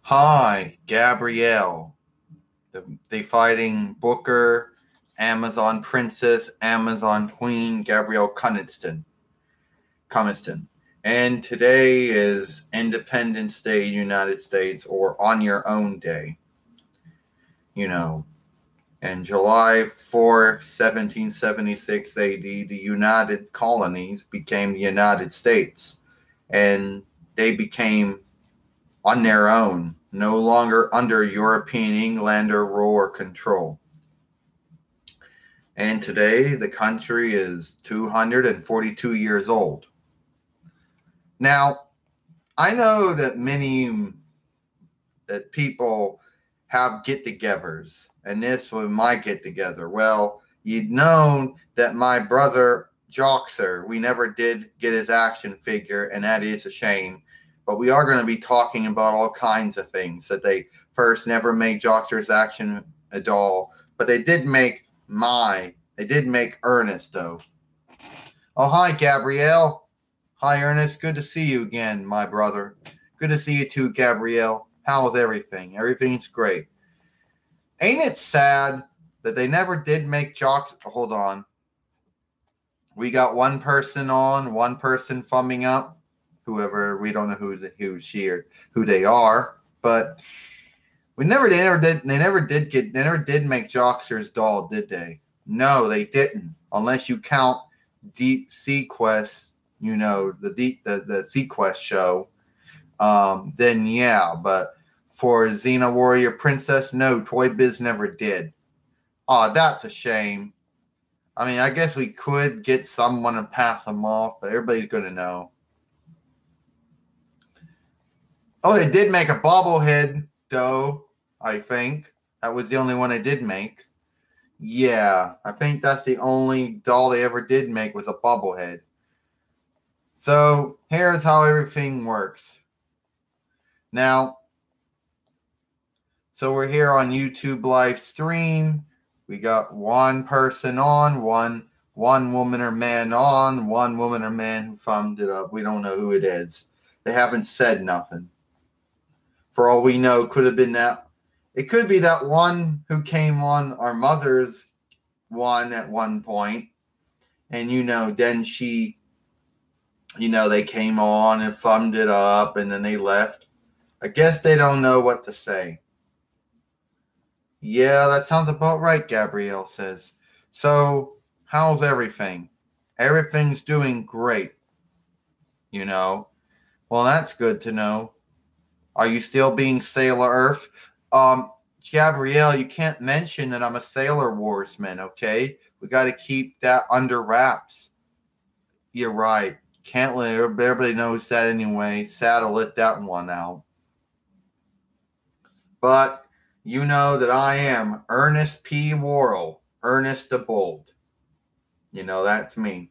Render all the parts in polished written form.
Hi, Gabrielle. They fighting Booker, Amazon Princess, Amazon Queen, Gabrielle Cunnington. And today is Independence Day, United States, or On Your Own Day. And July 4th, 1776 AD, the United Colonies became the United States. And they became on their own, no longer under European Englander rule or control. And today, the country is 242 years old. Now, I know that people have get-togethers, and this was my get-together. Well, you'd known that my brother, Joxer, we never did get his action figure, and that is a shame. But we are going to be talking about all kinds of things. That they first never made Joxer's action doll, but they did make Ernest, though. Oh, hi, Gabrielle. Hi, Ernest. Good to see you again, my brother. Good to see you too, Gabrielle. How's everything? Everything's great. Ain't it sad that they never did make Joxer? Hold on. We got one person on, one person thumbing up. Whoever, we don't know who she or who they are, but they never did make Joxer's doll, did they? No, they didn't. Unless you count Deep Sea Quest, the Sea Quest show. Then yeah, but for Xena Warrior Princess, no, Toy Biz never did. Oh, that's a shame. I mean, I guess we could get someone and pass them off, but everybody's gonna know. Oh, they did make a bobblehead, though, I think. That was the only one they did make. Yeah, I think that's the only doll they ever did make was a bobblehead. So, here's how everything works. Now, so we're here on YouTube live stream. We got one person on, one woman or man on, one woman or man who thumbed it up. We don't know who it is. They haven't said nothing. For all we know, could have been that. It could be that one who came on our mother's one at one point. And, then she, they came on and thumbed it up and then they left. I guess they don't know what to say. Yeah, that sounds about right, Gabrielle says. So, how's everything? Everything's doing great. Well, that's good to know. Are you still being Sailor Earth? Gabrielle, you can't mention that I'm a Sailor Warsman, okay? We got to keep that under wraps. You're right. Can't let everybody knows that anyway. Sad to let that one out. But you know that I am Ernest P. Worrell, Ernest the Bold. That's me.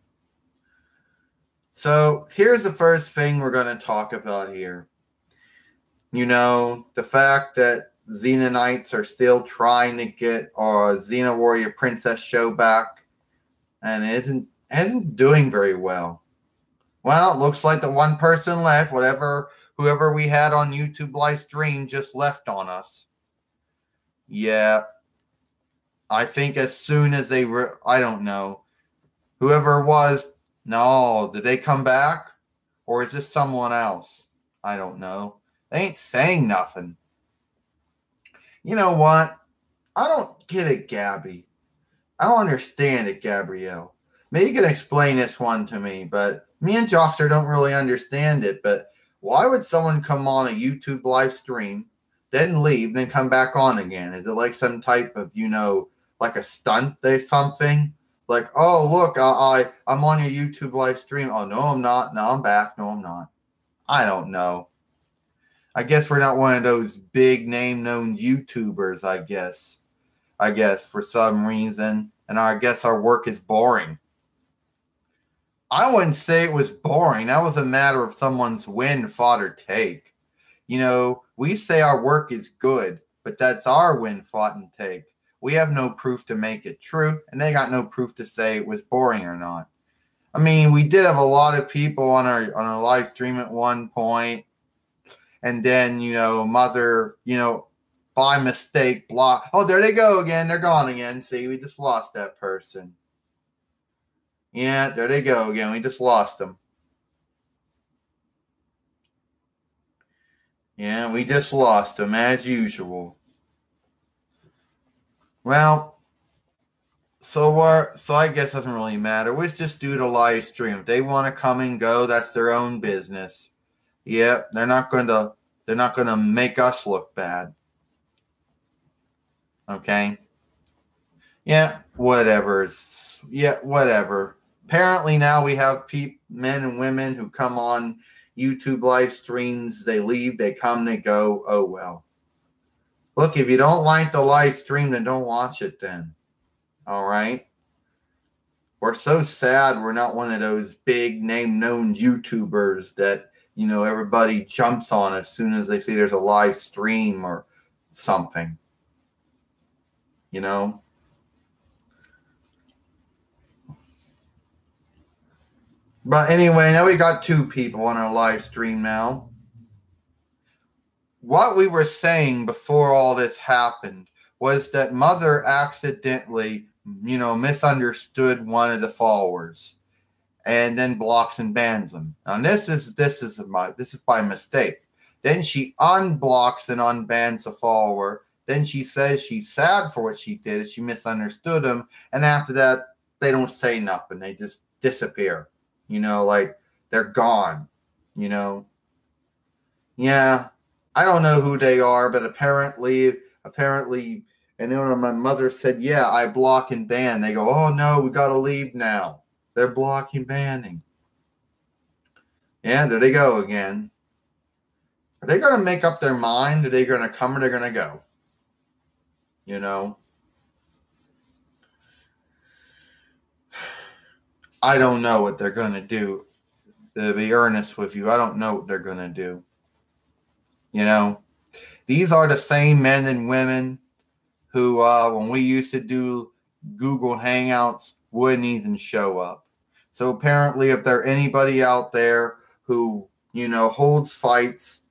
So here's the first thing we're going to talk about here. The fact that Xena Knights are still trying to get our Xena Warrior Princess show back, and it isn't doing very well. Well, it looks like the one person left, whoever we had on YouTube live stream just left on us. Yeah, I think as soon as I don't know, whoever it was, no, did they come back? Or is this someone else? I don't know. They ain't saying nothing. You know what? I don't get it, Gabby. I don't understand it, Gabrielle. Maybe you can explain this one to me, but me and Joxer don't really understand it. But why would someone come on a YouTube live stream, then leave, then come back on again? Is it like some type of, like a stunt or something? Like, oh, look, I'm on your YouTube live stream. Oh, no, I'm not. No, I'm back. No, I'm not. I don't know. I guess we're not one of those big name known YouTubers, I guess for some reason. And I guess our work is boring. I wouldn't say it was boring. That was a matter of someone's win, fought, or take. We say our work is good, but that's our win, fought, and take. We have no proof to make it true, and they got no proof to say it was boring or not. I mean, we did have a lot of people on our live stream at one point. and then, mother, by mistake block. Oh, there they go again. They're gone again. See, we just lost that person. Yeah, there they go again. We just lost them. Yeah, we just lost them as usual. Well, so I guess it doesn't really matter. We just do the live stream. If they want to come and go, that's their own business. Yep, they're not going to make us look bad. Okay. Yeah, whatever. Yeah, whatever. Apparently now we have men and women who come on YouTube live streams. They leave, they come, they go. Oh, well. Look, if you don't like the live stream, then don't watch it then. All right? We're so sad we're not one of those big name-known YouTubers that, everybody jumps on as soon as they see there's a live stream or something. But anyway, now we got 2 people on our live stream now. What we were saying before all this happened was that Mother accidentally, misunderstood one of the followers and then blocks and bans them. Now this is by mistake. Then she unblocks and unbans the follower. Then she says she's sad for what she did. She misunderstood him. And after that, they don't say nothing. They just disappear. Like they're gone. Yeah. I don't know who they are, but apparently, and then my mother said, yeah, I block and ban. They go, oh no, we got to leave now. They're blocking, banning. Yeah, there they go again. Are they going to make up their mind? Are they going to come or they're going to go? I don't know what they're going to do. To be earnest with you, I don't know what they're going to do. These are the same men and women who, when we used to do Google Hangouts, wouldn't even show up. So apparently, if there anybody out there who, holds fights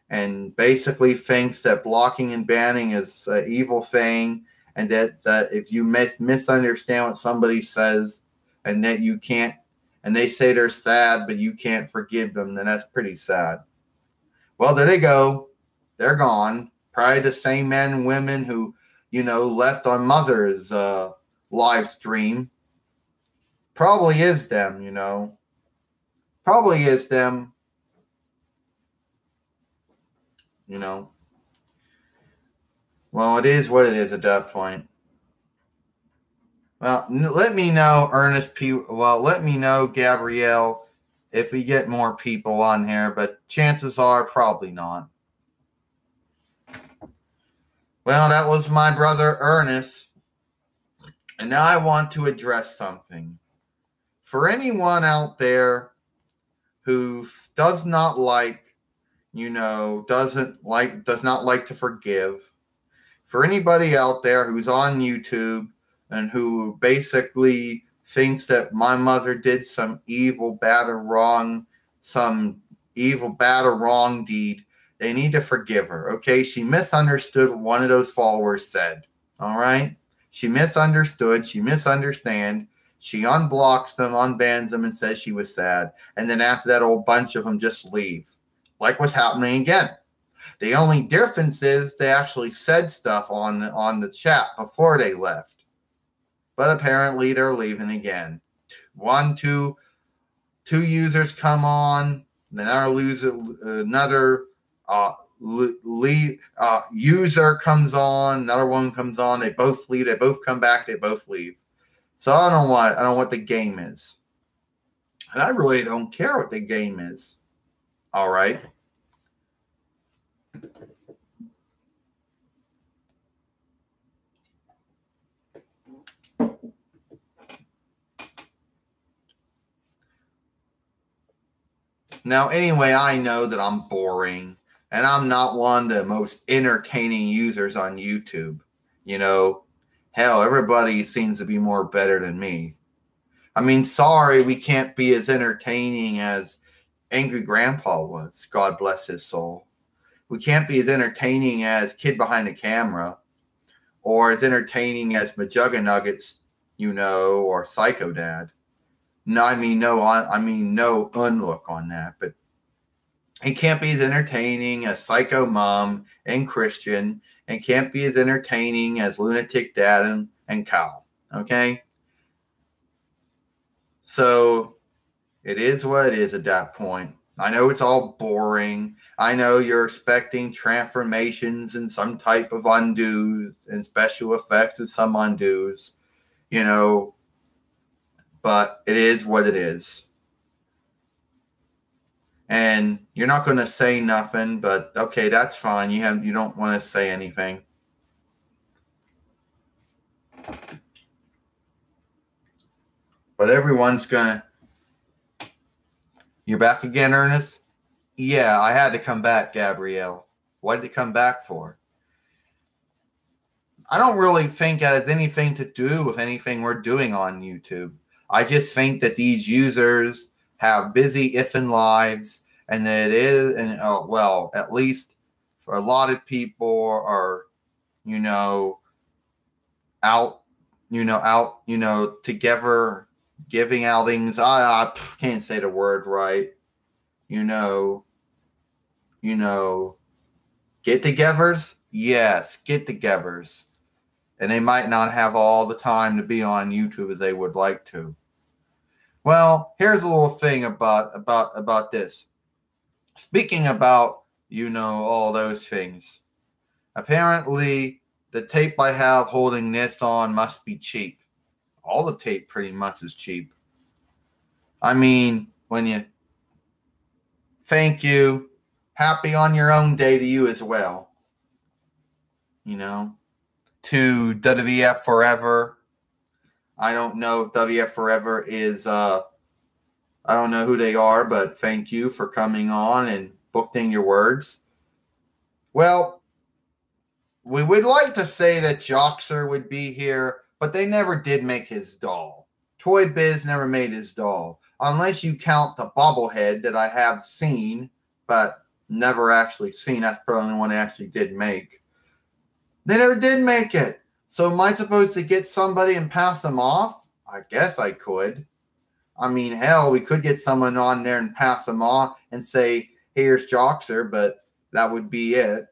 and basically thinks that blocking and banning is an evil thing, and that if you misunderstand what somebody says, and that you can't, and they say they're sad, but you can't forgive them, then that's pretty sad. Well, there they go. They're gone. Probably the same men and women who, left on Mother's live stream. Probably is them, Probably is them. Well, it is what it is at that point. Well, let me know, let me know, Gabrielle, if we get more people on here, but chances are probably not. Well, that was my brother Ernest, and now I want to address something. For anyone out there who does not like, does not like to forgive, for anybody out there who's on YouTube and who basically thinks that my mother did some evil, bad, or wrong deed, they need to forgive her, okay? She misunderstood what one of those followers said, all right? She misunderstood. She misunderstands. She unblocks them, unbans them, and says she was sad. And then after that, a whole bunch of them just leave, like what's happening again. The only difference is they actually said stuff on the chat before they left. But apparently they're leaving again. Two users come on, then another user comes on, another one comes on, they both leave, they both come back, they both leave. So I don't know what the game is. And I really don't care what the game is. All right. Now, anyway, I know that I'm boring, and I'm not one of the most entertaining users on YouTube. Hell, everybody seems to be more better than me. I mean, sorry, we can't be as entertaining as Angry Grandpa was. God bless his soul. we can't be as entertaining as Kid Behind the Camera, or as entertaining as Majugganuggets, or Psycho Dad. No, I mean no unlook on that, but he can't be as entertaining as Psycho Mom and Christian, and can't be as entertaining as Lunatic Dad and Kyle. Okay? So it is what it is at that point. I know it's all boring. I know you're expecting transformations and some type of undos and special effects and some undos, but it is what it is. And you're not going to say nothing, but okay, that's fine. You don't want to say anything. But everyone's going to... You're back again, Ernest? Yeah, I had to come back, Gabrielle. What did it come back for? I don't really think it has anything to do with anything we're doing on YouTube. I just think that these users have busy effing lives, and that it is, and well, at least for a lot of people are, out together, giving outings. I can't say the word right. Get-togethers? Yes, get-togethers. And they might not have all the time to be on YouTube as they would like to. Well, here's a little thing about this. Speaking about, all those things. Apparently, the tape I have holding this on must be cheap. All the tape pretty much is cheap. I mean, when you... Thank you. Happy on your own day to you as well. To WF Forever. I don't know if WF Forever is, I don't know who they are, but thank you for coming on and booking your words. Well, we would like to say that Joxer would be here, but they never did make his doll. Toy Biz never made his doll. Unless you count the bobblehead that I have seen, but never actually seen. That's the only one they actually did make. They never did make it. So am I supposed to get somebody and pass them off? I guess I could. I mean, hell, we could get someone on there and pass them off and say, here's Joxer, but that would be it.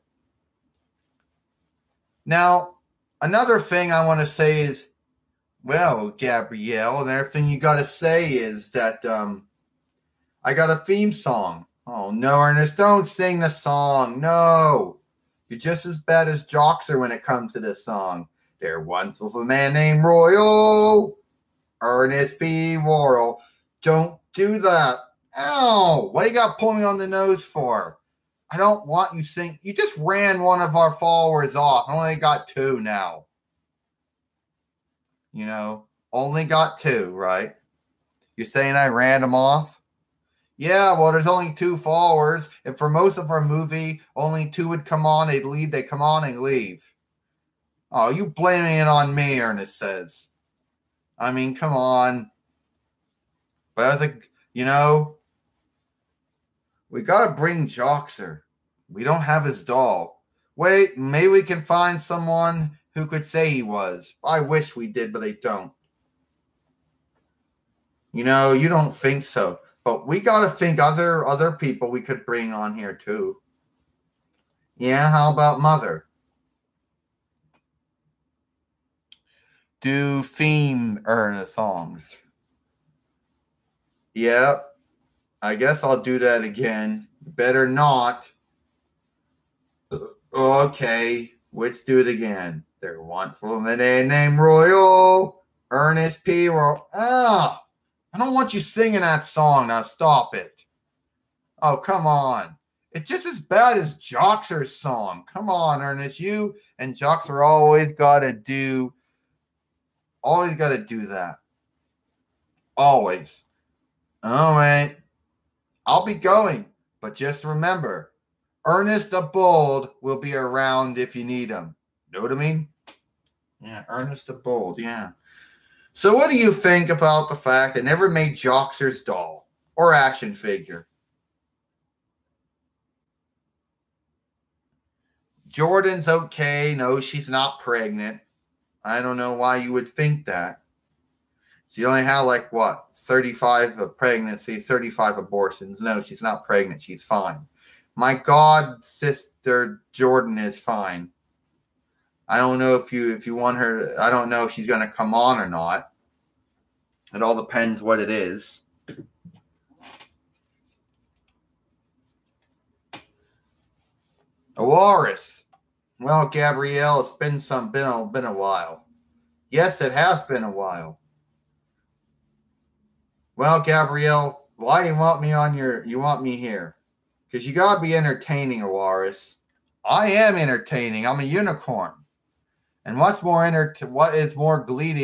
Now, another thing I want to say is, well, Gabrielle, and everything you got to say is that I got a theme song. Oh, no, Ernest, don't sing the song. No. You're just as bad as Joxer when it comes to this song. There once was a man named Royal, Ernest P. Worrell. Don't do that. Ow! What you got to pull me on the nose for? I don't want you sing. You just ran one of our followers off. I only got 2 now. Only got 2, right? You're saying I ran them off? Yeah, well, there's only 2 followers, and for most of our movie, only 2 would come on, they'd leave, they come on and leave. Oh, you blaming it on me, Ernest says. I mean, come on. But I was like, we got to bring Joxer. We don't have his doll. Wait, maybe we can find someone who could say he was. I wish we did, but they don't. You don't think so. But we got to think other people we could bring on here too. Yeah, how about Mother? Do theme songs. Yeah, I guess I'll do that again. Better not. Okay, let's do it again. There once was a man named Royal, Ernest P. Worrell. I don't want you singing that song. Now stop it. Oh, come on. It's just as bad as Joxer's song. Come on, Ernest. You and Joxer always got to do that. Always. All right. I'll be going. But just remember, Ernest the Bold will be around if you need him. Know what I mean? Yeah, Ernest the Bold. Yeah. So what do you think about the fact they never made Joxer's doll or action figure? Jordan's okay. No, she's not pregnant. I don't know why you would think that. She only had like, what, 35 of pregnancy, 35 abortions. No, she's not pregnant. She's fine. My god sister Jordan is fine. I don't know if you want her. I don't know if she's going to come on or not. It all depends what it is. ARRARAS. Well, Gabrielle, it's been a while. Yes, it has been a while. Well, Gabrielle, why do you want me here? Because you gotta be entertaining, ARRARAS. I am entertaining. I'm a unicorn. And what is more gleed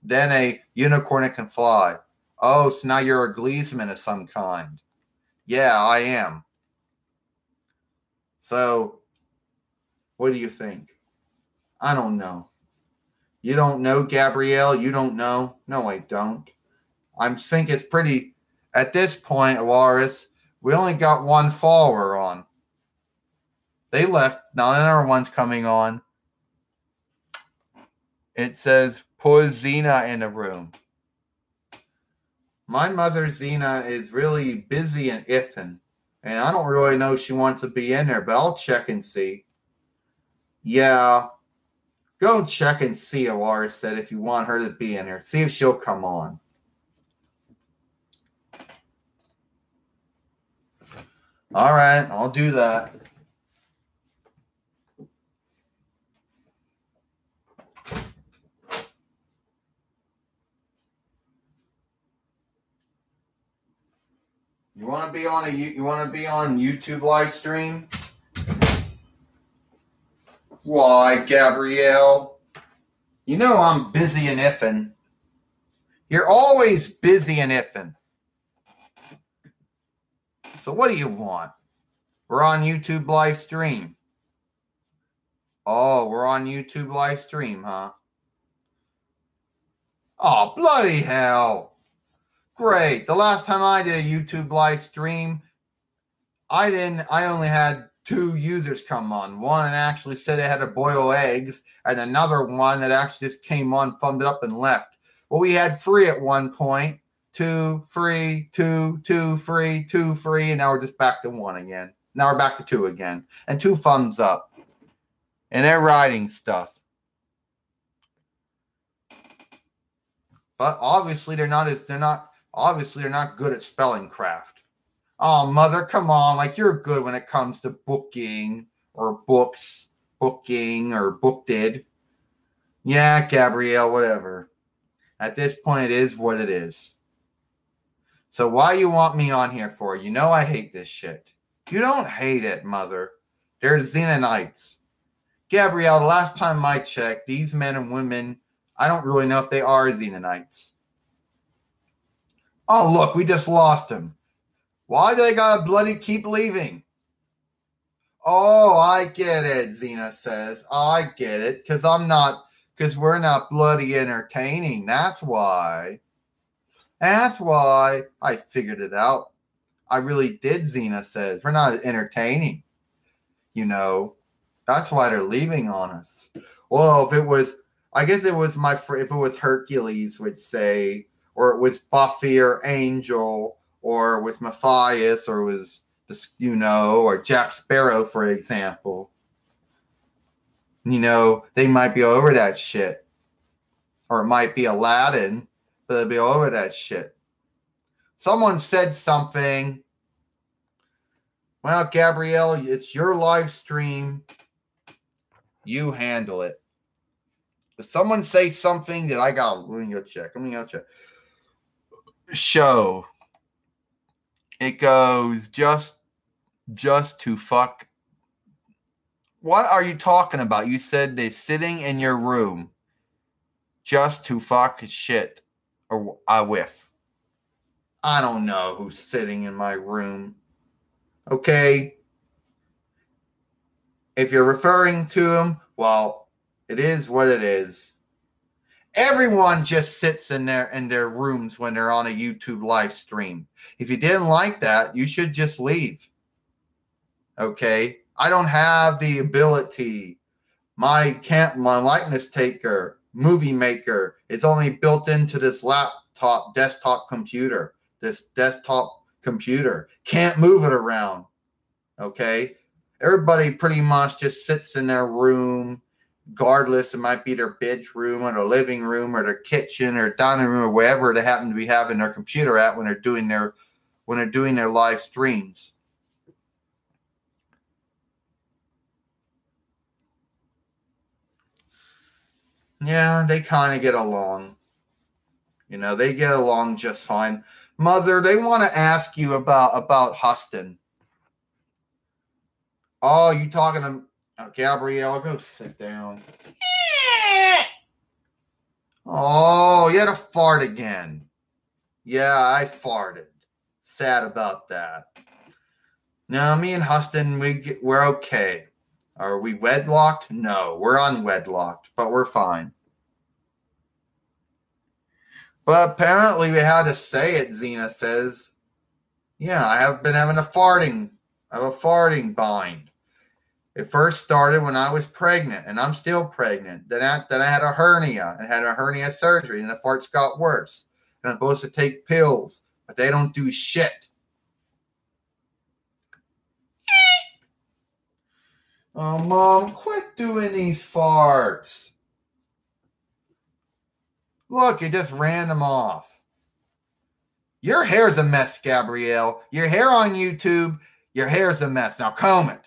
than a unicorn that can fly? Oh, so now you're a gleesman of some kind. Yeah, I am. So, what do you think? I don't know. You don't know, Gabrielle? You don't know? No, I don't. I think it's pretty... At this point, ARRARAS, we only got one follower on. They left. Now another one's coming on. It says, put XENA in the room. My mother, XENA, is really busy and iffing. And I don't really know if she wants to be in there, but I'll check and see. Yeah. Go check and see, ARRARAS said, if you want her to be in there. See if she'll come on. All right, I'll do that. You want to be on YouTube live stream? Why, Gabrielle? You know I'm busy and iffing. You're always busy and iffing. So what do you want? We're on YouTube live stream. Oh, we're on YouTube live stream, huh? Oh, bloody hell. Great. The last time I did a YouTube live stream, I only had 2 users come on. One actually said it had to boil eggs, and another one that actually just came on, thumbed it up, and left. Well, we had 3 at one point. 2 free, 2 free, 2 free, and now we're just back to 1 again. Now we're back to 2 again. And 2 thumbs up. And they're writing stuff. But obviously they're not good at spelling craft. Oh, mother, come on. Like, you're good when it comes to booking or booking or booked. Yeah, Gabrielle, whatever. At this point, it is what it is. So why you want me on here for? You know I hate this shit. You don't hate it, mother. They're Xenonites. Gabrielle, the last time I checked, these men and women, I don't really know if they are Xenonites. Oh, look, we just lost him. Why do they gotta bloody keep leaving? Oh, I get it, XENA says. I get it, because we're not bloody entertaining. That's why. That's why I figured it out. I really did, XENA says. We're not entertaining. You know, that's why they're leaving on us. Well, I guess it was if it was Hercules would say, or it was Buffy or Angel, or with Matthias, or was, or Jack Sparrow, for example. You know, they might be over that shit. Or it might be Aladdin, but they'll be over that shit. Someone said something. Well, Gabrielle, it's your live stream. You handle it. If someone say something that let me go check. Show. It goes just to fuck. What are you talking about? You said they're sitting in your room just to fuck shit. Or I whiff. I don't know who's sitting in my room. Okay. If you're referring to them, well, it is what it is. Everyone just sits in their rooms when they're on a YouTube live stream. If you didn't like that, you should just leave. Okay? I don't have the ability. My likeness taker, movie maker, is only built into this desktop computer. Can't move it around. Okay? Everybody pretty much just sits in their room, regardless. It might be their bedroom or their living room or their kitchen or dining room or wherever they happen to be having their computer at when they're doing their live streams. Yeah, they kind of get along. You know, they get along just fine. Mother, they want to ask you about Huston. Oh, you talking to Gabrielle? Go sit down. Oh, you had a fart again. Yeah, I farted. Sad about that. No, me and Huston, we're okay. Are we wedlocked? No, we're unwedlocked, but we're fine. But apparently we had to say it, XENA says. Yeah, I have been having a farting bind. It first started when I was pregnant, and I'm still pregnant. Then I had a hernia, and had a hernia surgery, and the farts got worse. And I'm supposed to take pills, but they don't do shit. Oh, Mom, quit doing these farts. Look, you just ran them off. Your hair's a mess, Gabrielle. Your hair on YouTube, your hair's a mess. Now comb it.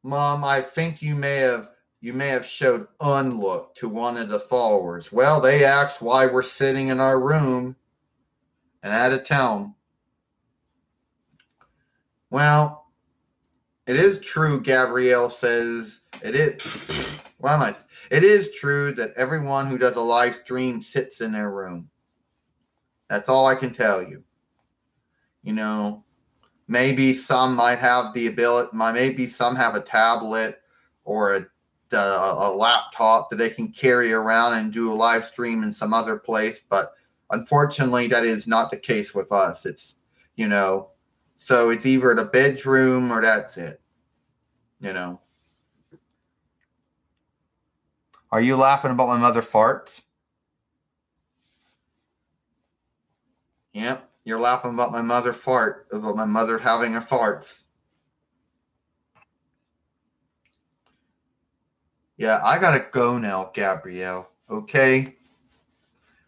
Mom, I think you may have showed unlook to one of the followers. Well, they asked why we're sitting in our room and out of town. Well, it is true, Gabrielle says. It is true that everyone who does a live stream sits in their room. That's all I can tell you. You know, maybe some might have the ability, maybe some have a tablet or a laptop that they can carry around and do a live stream in some other place. But unfortunately, that is not the case with us. It's, you know, so it's either the bedroom or that's it. You know. Are you laughing about my mother farts? Yep, you're laughing about my mother having her farts. Yeah, I gotta go now, Gabrielle. Okay?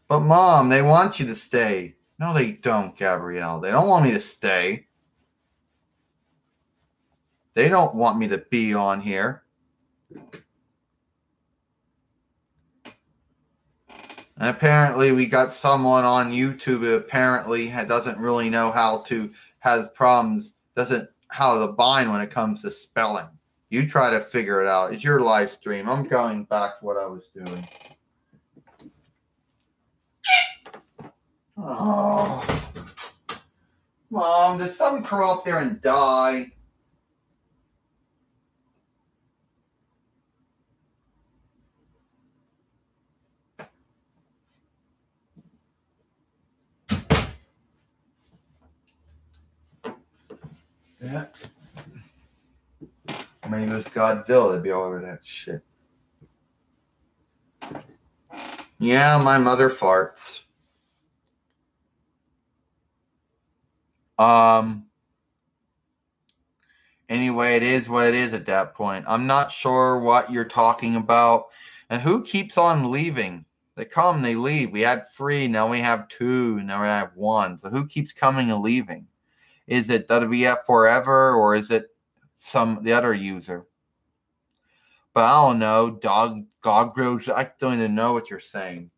But Mom, they want you to stay. No, they don't, Gabrielle. They don't want me to stay. They don't want me to be on here. And apparently we got someone on YouTube who apparently doesn't really know has problems, how to bind when it comes to spelling. You try to figure it out. It's your live stream. I'm going back to what I was doing. Oh. Mom, does something crawl up there and die? Yeah. Maybe it was Godzilla that'd be all over that shit. Yeah, my mother farts. Anyway, it is what it is at that point. I'm not sure what you're talking about. And who keeps on leaving? They come, they leave. We had 3, now we have 2, now we have 1. So who keeps coming and leaving? Is it WF Forever or is it the other user? But I don't know. Godgrows, I don't even know what you're saying.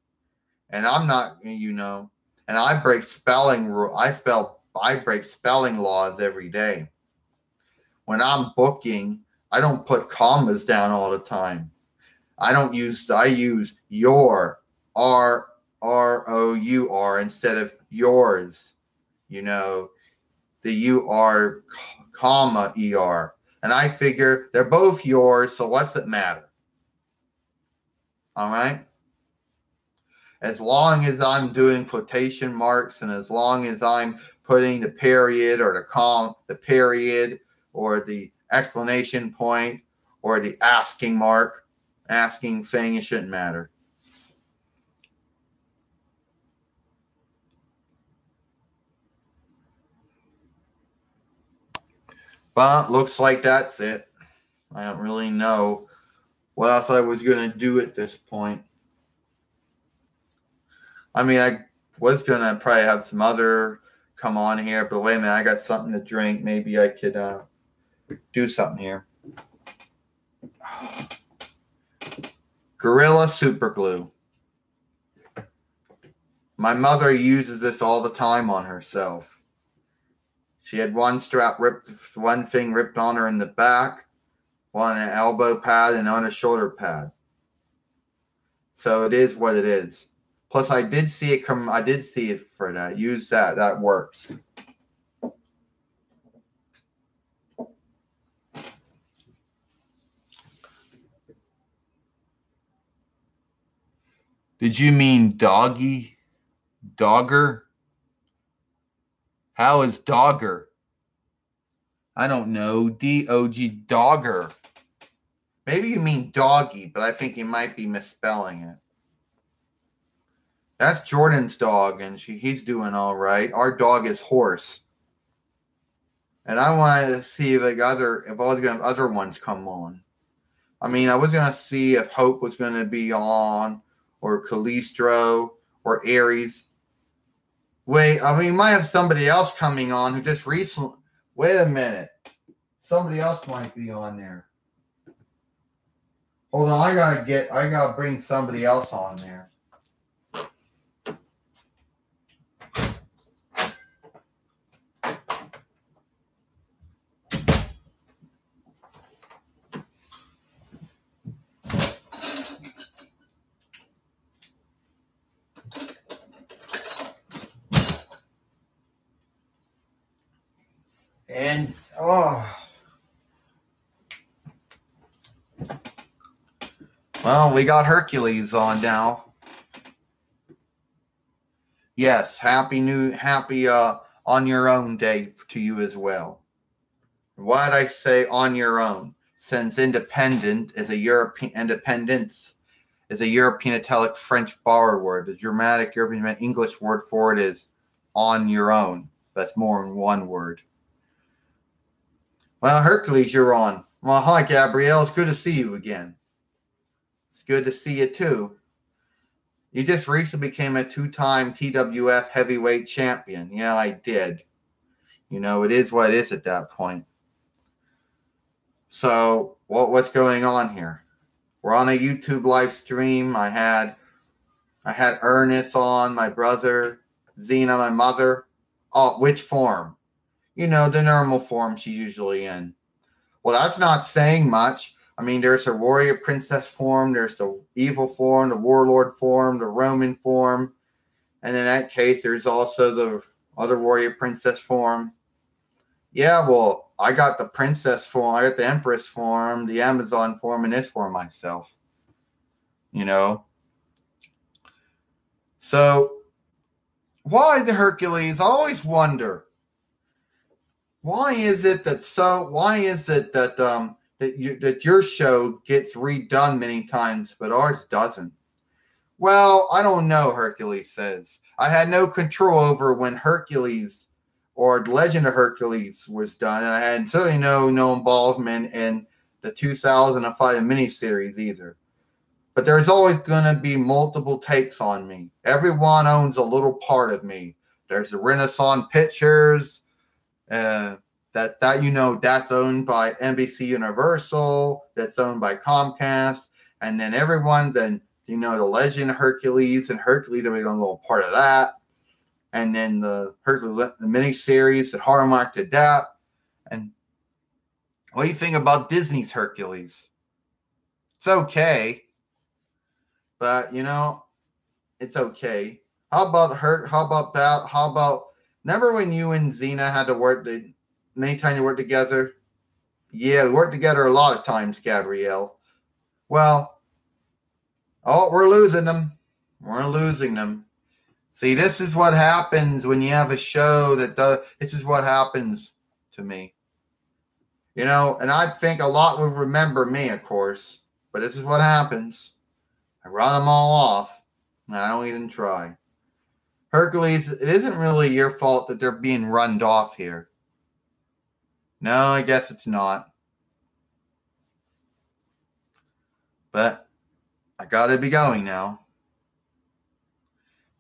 And I'm not, you know. And I break spelling I break spelling laws every day. When I'm booking, I don't put commas down all the time. I use your, R-O-U-R instead of yours. You know, the U-R, comma, E-R. And I figure they're both yours, so what's it matter? All right? as long as I'm doing quotation marks and as long as I'm putting the period or the period or the explanation point or the asking mark, asking thing, it shouldn't matter. But looks like that's it. I don't really know what else I was going to do at this point. I mean, I was going to probably have some other come on here, but wait a minute, I got something to drink. Maybe I could do something here. Gorilla Super Glue. My mother uses this all the time on herself. She had one strap ripped, one thing ripped on her in the back, one an elbow pad, and on a shoulder pad. So it is what it is. Plus, I did see it come. I did see it for that. Use that. That works. Did you mean doggy? Dogger? How is dogger? I don't know. D-O-G, dogger. Maybe you mean doggy, but I think you might be misspelling it. That's Jordan's dog, and he's doing all right. Our dog is Horse. And I wanted to see if I was going to have other ones come on. I mean, I was going to see if Hope was going to be on, or Calistro, or Aries. Wait, I mean, we might have somebody else coming on who just recently... Wait a minute. Somebody else might be on there. Hold on, I gotta bring somebody else on there. And, well, we got Hercules on now. Yes, happy on your own day to you as well. Why did I say on your own? Since independence is a European italic French borrowed word. The dramatic European English word for it is on your own. That's more than one word. Well, Hercules, you're on. Well, hi, Gabrielle. It's good to see you again. It's good to see you, too. You just recently became a 2-time TWF heavyweight champion. Yeah, I did. You know, it is what it is at that point. So, what's going on here? We're on a YouTube live stream. I had Ernest on, my brother, XENA, my mother. Oh, which form? You know, the normal form she's usually in. Well, that's not saying much. I mean, there's a warrior princess form, there's the evil form, the warlord form, the Roman form, and in that case, there's also the other warrior princess form. Yeah, well, I got the princess form, I got the empress form, the Amazon form, and this form myself. You know? So, why the Hercules? I always wonder. Why is it that that your show gets redone many times, but ours doesn't? Well, I don't know, Hercules says. I had no control over when Hercules or The Legend of Hercules was done, and I had certainly no involvement in the 2005 miniseries either. But there's always going to be multiple takes on me. Everyone owns a little part of me. There's the Renaissance Pictures, that's owned by NBC Universal, that's owned by Comcast, and then the Legend of Hercules, and Hercules, everybody's on a little part of that, and then the Hercules, the miniseries that Hallmark did that. And what do you think about Disney's Hercules? It's okay, but it's okay. How about remember when you and XENA had to work many times you worked together? Yeah, we worked together a lot of times, Gabrielle. Well, we're losing them. We're losing them. See, this is what happens when you have a show that does. This is what happens to me. You know, and I think a lot will remember me, of course. But this is what happens. I run them all off, and I don't even try. Hercules, it isn't really your fault that they're being runned off here. No, I guess it's not. But I gotta be going now.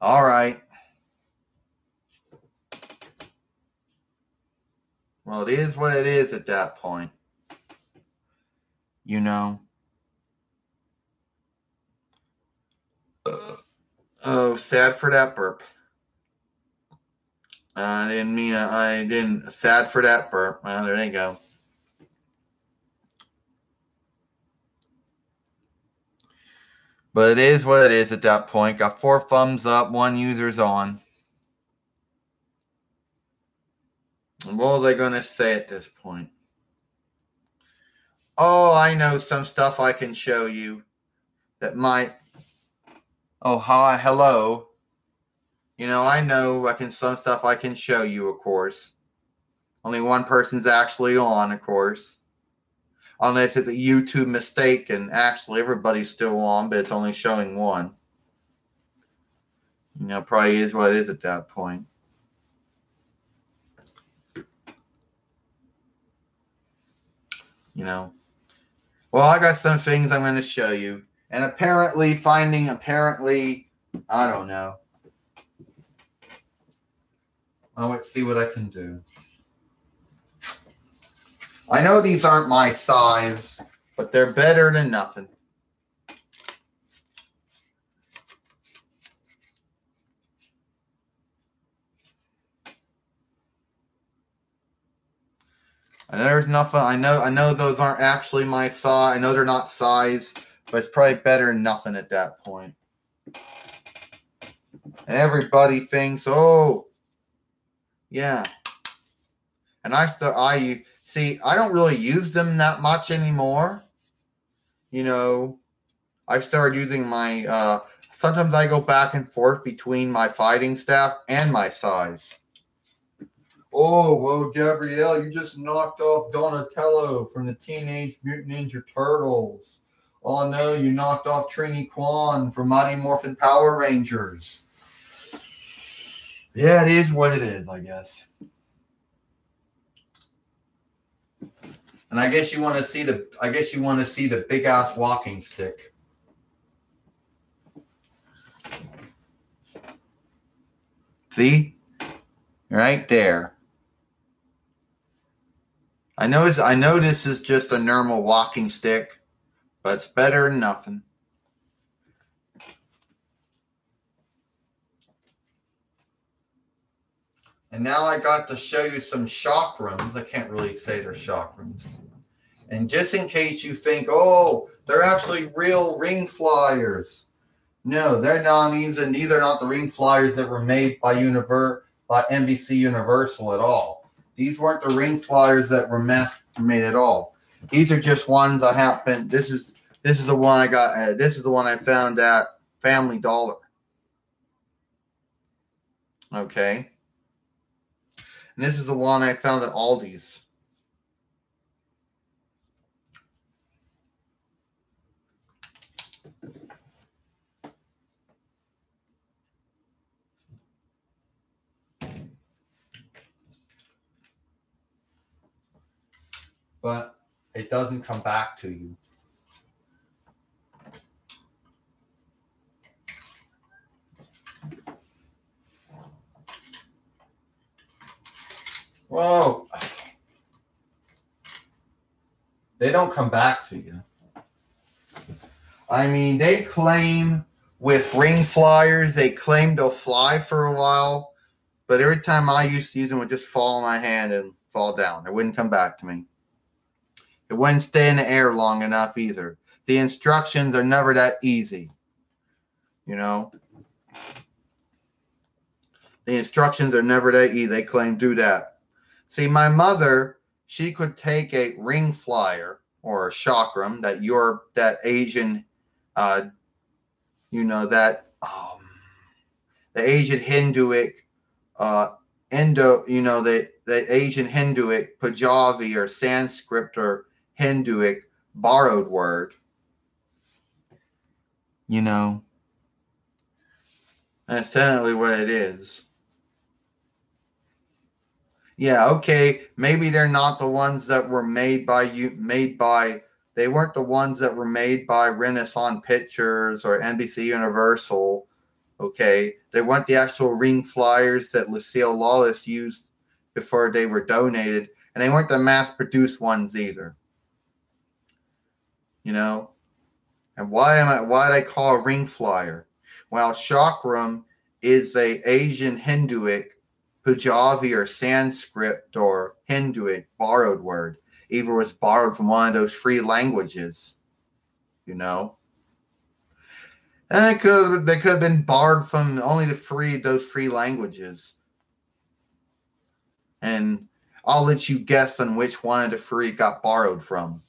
All right. Well, it is what it is at that point. You know. Oh, sad for that burp. I didn't, sad for that burp. Well, there you go. But it is what it is at that point. Got 4 thumbs up, 1 user's on. And what are they going to say at this point? Oh, I know some stuff I can show you that might. Oh, hi, hello. You know, I know some stuff I can show you, of course. Only one person's actually on, of course. Unless it's a YouTube mistake and actually everybody's still on, but it's only showing 1. You know, probably is what it is at that point. You know. Well, I got some things I'm going to show you. And apparently, I don't know. Let's see what I can do. I know these aren't my size, but they're better than nothing. I know there's nothing. I know those aren't actually my size. I know they're not size, but it's probably better than nothing at that point. And everybody thinks, oh, yeah. And see, I don't really use them that much anymore. You know, I've started using my, sometimes I go back and forth between my fighting staff and my size. Oh, well, Gabrielle, you just knocked off Donatello from the Teenage Mutant Ninja Turtles. Oh, no, you knocked off Trini Kwan from Mighty Morphin Power Rangers. Yeah, it is what it is, I guess. And I guess you want to see the big ass walking stick. See? Right there. I know this is just a normal walking stick, but it's better than nothing. And now I got to show you some shock rooms. I can't really say they're shock rooms. And just in case you think, oh, they're actually real ring flyers. No, they're not. These are not the ring flyers that were made by NBC Universal at all. These weren't the ring flyers that were made at all. These are just ones I happened. This is the one I got. This is the one I found at Family Dollar. Okay. And this is the one I found at Aldi's. But it doesn't come back to you. Whoa. They don't come back to you. I mean, they claim with ring flyers, they claim they'll fly for a while, but every time I used to use them, it would just fall in my hand and fall down. It wouldn't come back to me. It wouldn't stay in the air long enough either. The instructions are never that easy. You know? The instructions are never that easy. They claim do that. See, my mother, she could take a ring flyer or a chakram that Asian, that the Asian Hinduic, the Asian Hinduic, Punjabi or Sanskrit or Hinduic borrowed word. That's technically what it is. Yeah, okay, maybe they're not the ones that were made by they weren't the ones that were made by Renaissance Pictures or NBC Universal. Okay, they weren't the actual ring flyers that Lucille Lawless used before they were donated, and they weren't the mass-produced ones either. And why did I call a ring flyer? Well, chakram is a Asian Hinduic, Punjabi or Sanskrit or Hinduic borrowed word. Either was borrowed from one of those free languages, And they could have been borrowed from only those free languages. And I'll let you guess on which one of the free got borrowed from.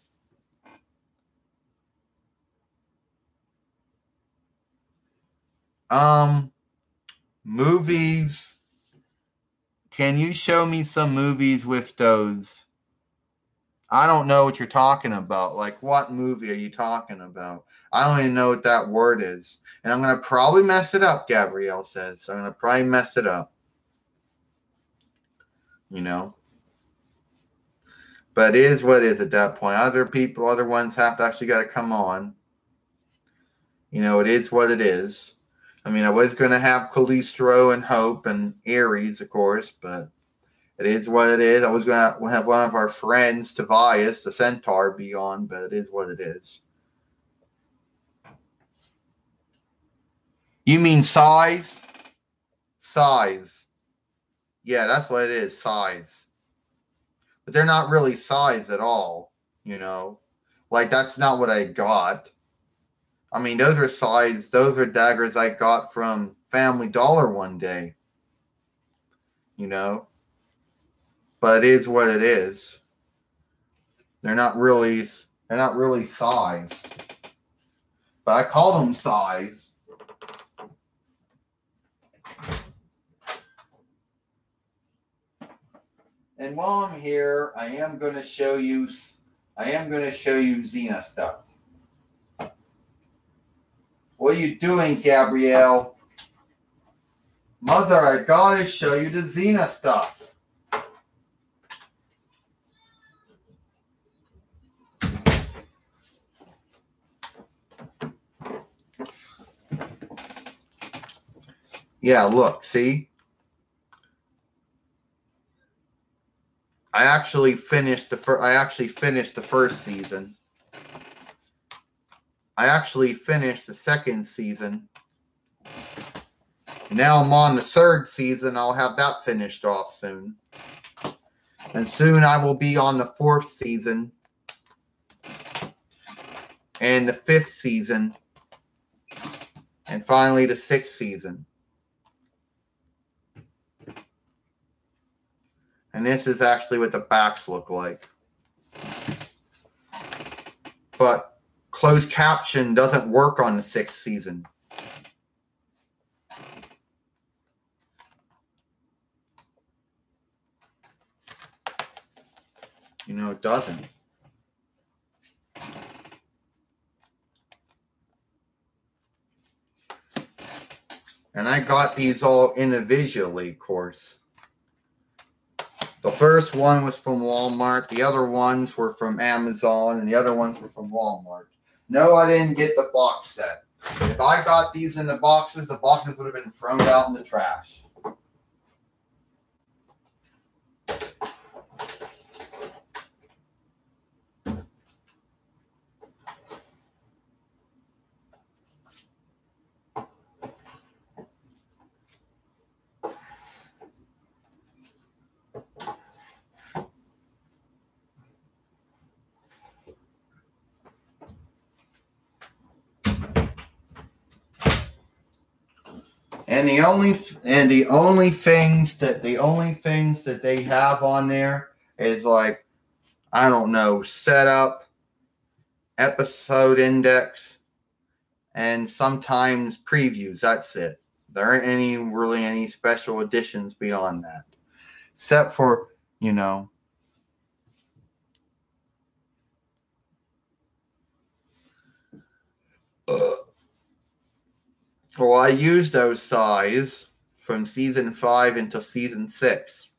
Movies. Can you show me some movies with those? I don't know what you're talking about. Like, what movie are you talking about? I don't even know what that word is. And I'm going to probably mess it up, Gabrielle says. So I'm going to probably mess it up. But it is what it is at that point. Other ones have to actually got to come on. It is what it is. I mean, I was going to have Callisto and Hope and Aries, of course, but it is what it is. I was going to have one of our friends, Tobias, the Centaur, be on, but it is what it is. You mean size? Size. Yeah, that's what it is, size. But they're not really size at all, Like, that's not what I got. I mean, those are daggers I got from Family Dollar one day. But it is what it is. They're not really size. But I call them size. And while I'm here, I am going to show you XENA stuff. What are you doing, Gabrielle? Mother, I gotta show you the XENA stuff. Yeah, look, see? I actually finished the first season. I actually finished the second season. Now I'm on the third season. I'll have that finished off soon. And soon I will be on the fourth season. And the fifth season. And finally the sixth season. And this is actually what the backs look like. But closed caption doesn't work on the sixth season. It doesn't. And I got these all individually, of course. The first one was from Walmart. The other ones were from Amazon. And the other ones were from Walmart. No, I didn't get the box set. If I got these in the boxes would have been thrown out in the trash. And the only things that they have on there is like, I don't know, setup, episode index, and sometimes previews. That's it. There aren't really any special editions beyond that. Except for, you know, well, I used those size from season 5 into season 6.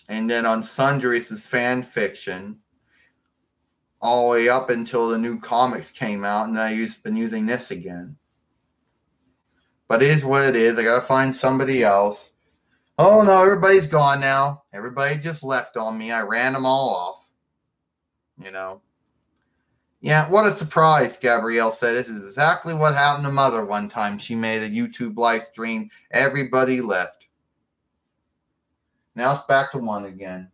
And then on Sundries' fan fiction, all the way up until the new comics came out, and been using this again. But it is what it is. I gotta find somebody else. Oh no, everybody's gone now. Everybody just left on me. I ran them all off. You know. Yeah, what a surprise, Gabrielle said. This is exactly what happened to Mother one time. She made a YouTube live stream. Everybody left. Now it's back to 1 again.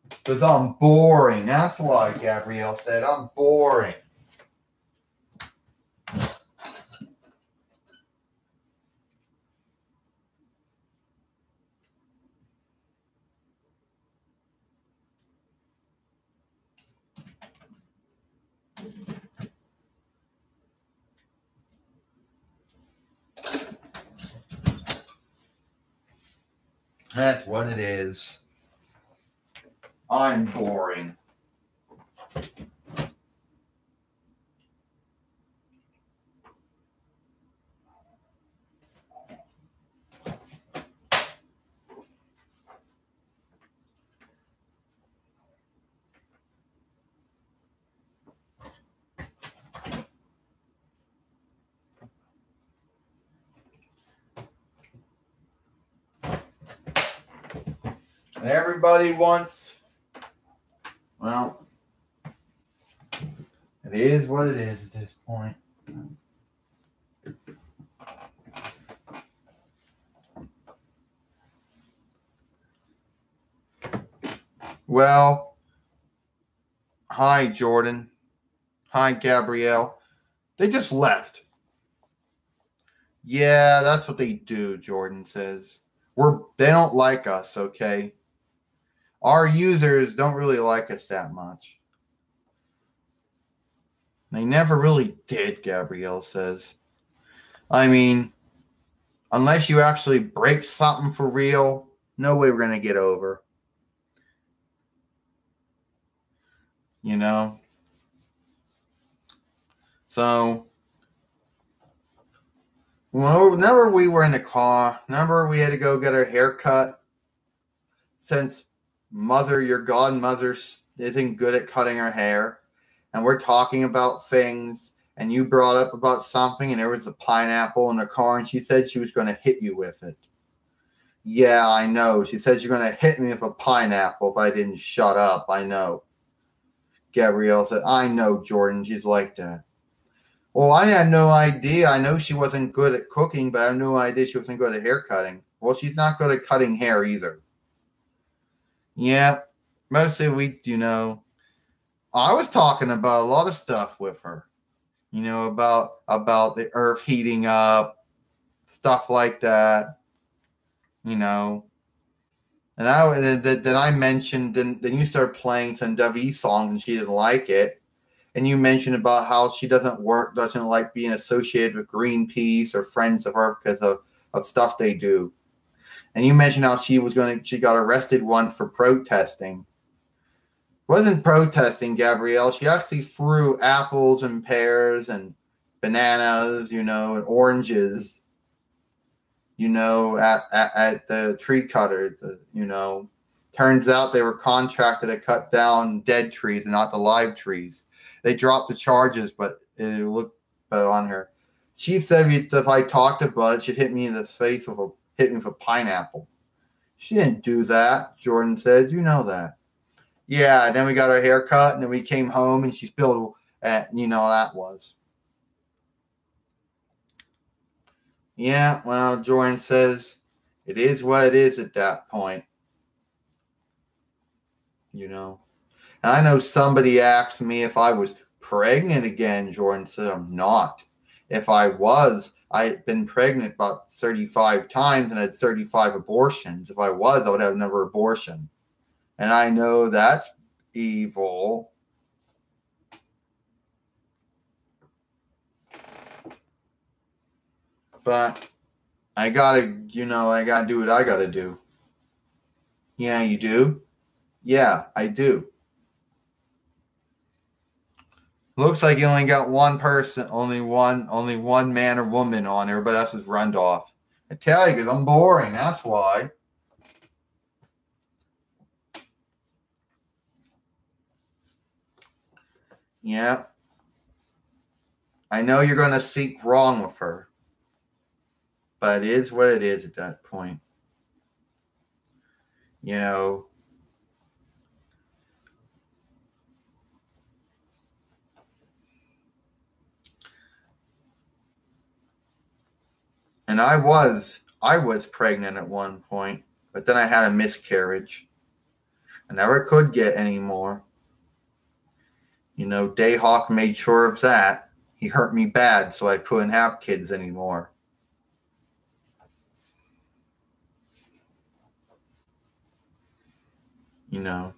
Because I'm boring. That's why, Gabrielle said. I'm boring. That's what it is. I'm boring. And everybody wants, well, it is what it is at this point. Well, hi, Jordan. Hi, Gabrielle. They just left. Yeah, that's what they do, Jordan says. They don't like us, okay? Our users don't really like us that much. They never really did, Gabrielle says. I mean, unless you actually break something for real, no way we're going to get over. You know? So, well, whenever we were in the car, remember we had to go get our hair cut? Since your godmother isn't good at cutting her hair, and we're talking about things, and you brought up about something, and there was a pineapple in the car, and she said she was going to hit you with it. Yeah, I know. She said you're going to hit me with a pineapple if I didn't shut up. I know. Gabrielle said, I know, Jordan. She's like that. Well, I had no idea. I know she wasn't good at cooking, but I had no idea she wasn't good at hair cutting. Well, she's not good at cutting hair either. Yeah, mostly I was talking about a lot of stuff with her. You know, about the earth heating up, stuff like that. You know. And then I mentioned, then you started playing some WE songs and she didn't like it. And you mentioned about how she doesn't like being associated with Greenpeace or Friends of Earth because of stuff they do. And you mentioned how she got arrested once for protesting. Wasn't protesting, Gabrielle. She actually threw apples and pears and bananas, and oranges, at the tree cutter. Turns out they were contracted to cut down dead trees and not the live trees. They dropped the charges, but it looked on her. She said if I talked about it, she'd hit me in the face hit me with a pineapple. She didn't do that, Jordan said. You know that. Yeah, and then we got our hair cut, and then we came home, and she spilled, that was. Yeah, well, Jordan says it is what it is at that point. And I know somebody asked me if I was pregnant again. Jordan said I'm not. If I was, I'd been pregnant about 35 times and had 35 abortions. If I was, I would have another abortion. And I know that's evil. But I gotta do what I gotta do. Yeah, you do? Yeah, I do. Looks like you only got one person, only one man or woman on there, but else is run off. I tell you, because I'm boring, that's why. Yeah. I know you're going to seek wrong with her. But it is what it is at that point. You know. And I was pregnant at one point, but then I had a miscarriage. I never could get any more. You know, Dayhawk made sure of that. He hurt me bad, so I couldn't have kids anymore. You know.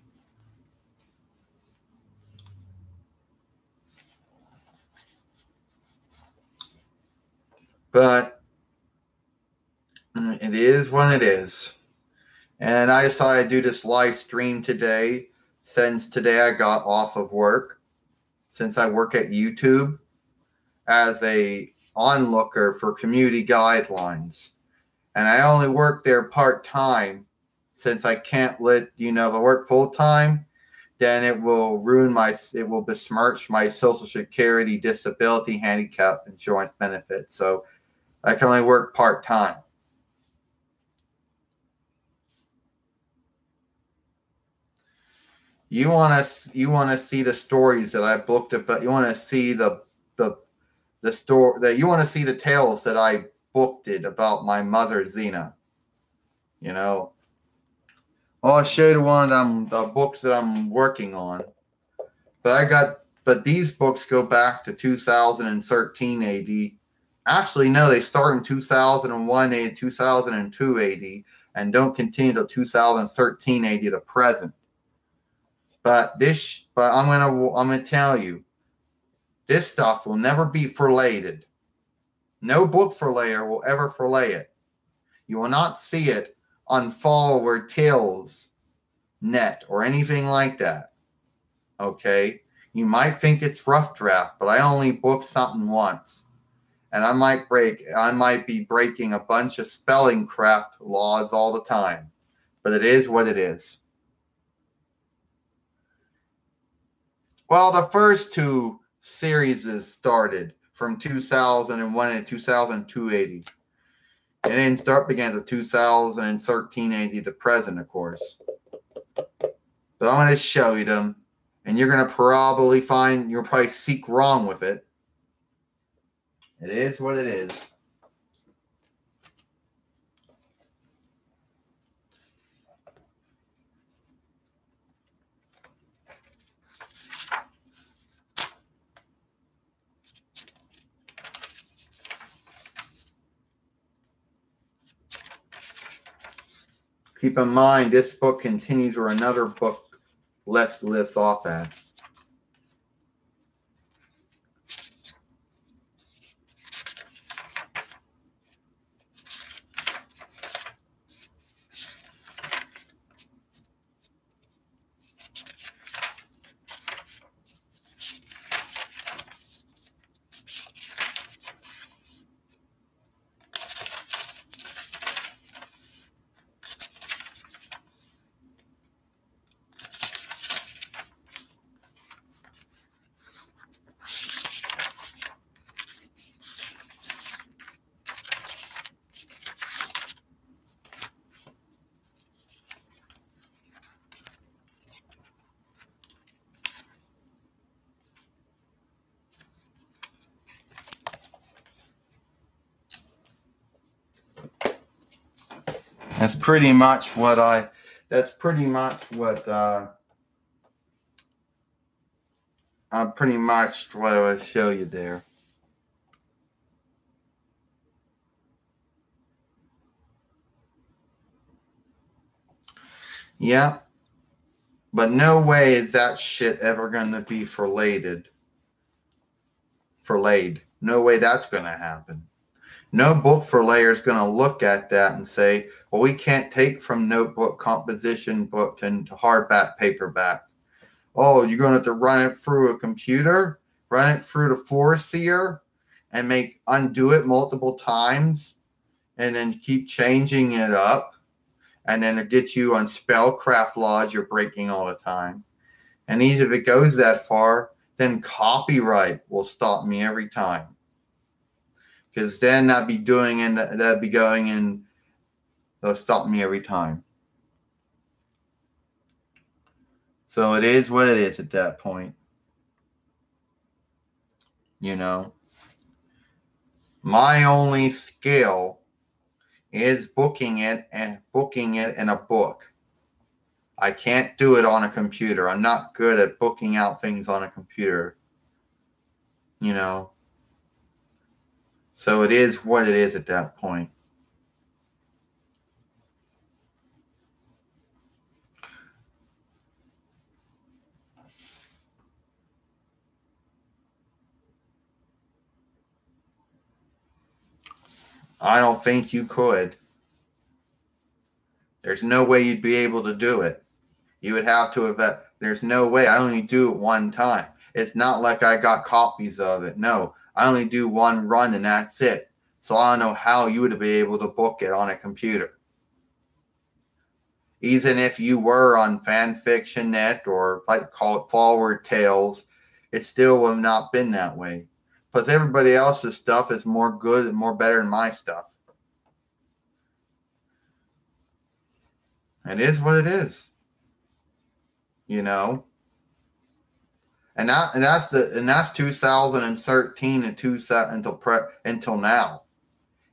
But it is what it is. And I decided to do this live stream today, since today I got off of work, since I work at YouTube as a onlooker for community guidelines. And I only work there part-time, since I can't if I work full-time, then it will besmirch my Social Security, disability, handicap insurance benefits. So I can only work part-time. You want to see the stories that I booked about. You want to see the story that you want to see the tales that I booked it about my mother XENA. You know. Well, I'll show you one of the books that I'm working on. But these books go back to 2013 AD. Actually, no, they start in 2001 AD, 2002 AD, and don't continue until 2013 AD to present. But I'm gonna tell you, this stuff will never be forlated. No book forlayer will ever forlay it. You will not see it on Follower Tales net or anything like that. Okay? You might think it's rough draft, but I only booked something once. And I might be breaking a bunch of spelling craft laws all the time. But it is what it is. Well, the first two series started from 2001 and 2002 AD. It didn't start began to 2013 AD to present, of course. But I'm going to show you them, and you're going to you'll probably seek wrong with it. It is what it is. Keep in mind, this book continues where another book left off at. That's pretty much what I would show you there. Yeah. But no way is that shit ever going to be forlaid. No way that's going to happen. No book layer is going to look at that and say, well, we can't take from notebook composition book into hardback paperback. Oh, you're going to have to run it through a computer, run it through the Foreseer, and undo it multiple times, and then keep changing it up, and then it gets you on spellcraft laws you're breaking all the time. And even if it goes that far, then copyright will stop me every time. Because then that'd be going in, they'll stop me every time. So it is what it is at that point. You know, my only skill is booking it in a book. I can't do it on a computer. I'm not good at booking out things on a computer. You know. So it is what it is at that point. I don't think you could. There's no way you'd be able to do it. You would have to have. There's no way. I only do it one time. It's not like I got copies of it. No, I only do one run and that's it. So I don't know how you would be able to book it on a computer. Even if you were on FanfictionNet or call it Forward Tales, it still would have not been that way. Plus everybody else's stuff is more good and more better than my stuff. It is what it is. You know. And that's 2013 until now.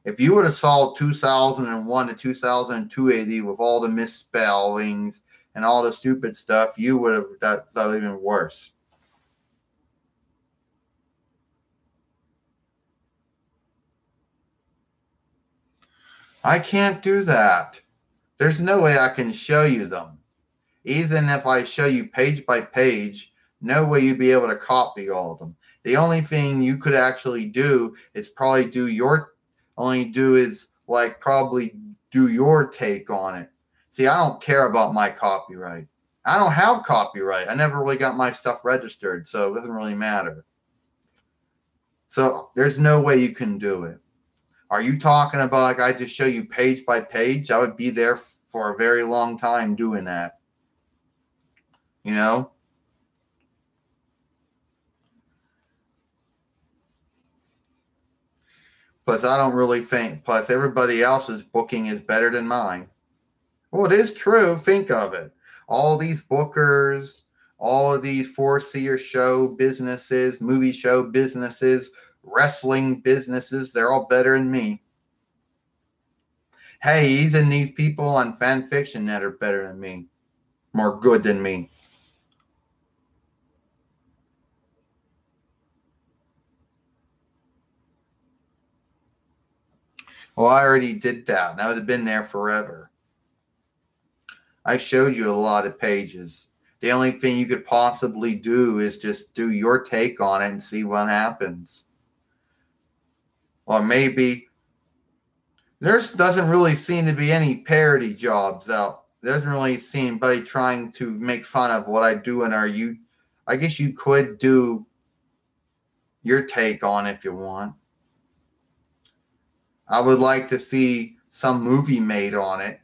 If you would have saw 2001 to 2002 AD with all the misspellings and all the stupid stuff, you would have that's even worse. I can't do that. There's no way I can show you them. Even if I show you page by page, no way you'd be able to copy all of them. The only thing you could actually do is probably do your take on it. See, I don't care about my copyright. I don't have copyright. I never really got my stuff registered, so it doesn't really matter. So there's no way you can do it. Are you talking about like I just show you page by page? I would be there for a very long time doing that. You know? Plus, I don't really think, plus everybody else's booking is better than mine. Well, it is true. Think of it. All these bookers, all of these Foreseer show businesses, movie show businesses, wrestling businesses, they're all better than me. Hey, even these people on FanfictionNet are better than me. More good than me. Well, I already did that, and I would have been there forever. I showed you a lot of pages. The only thing you could possibly do is just do your take on it and see what happens. Or maybe there doesn't really seem to be any parody jobs out. There doesn't really seem anybody trying to make fun of what I do in our youth. I guess you could do your take on it if you want. I would like to see some movie made on it.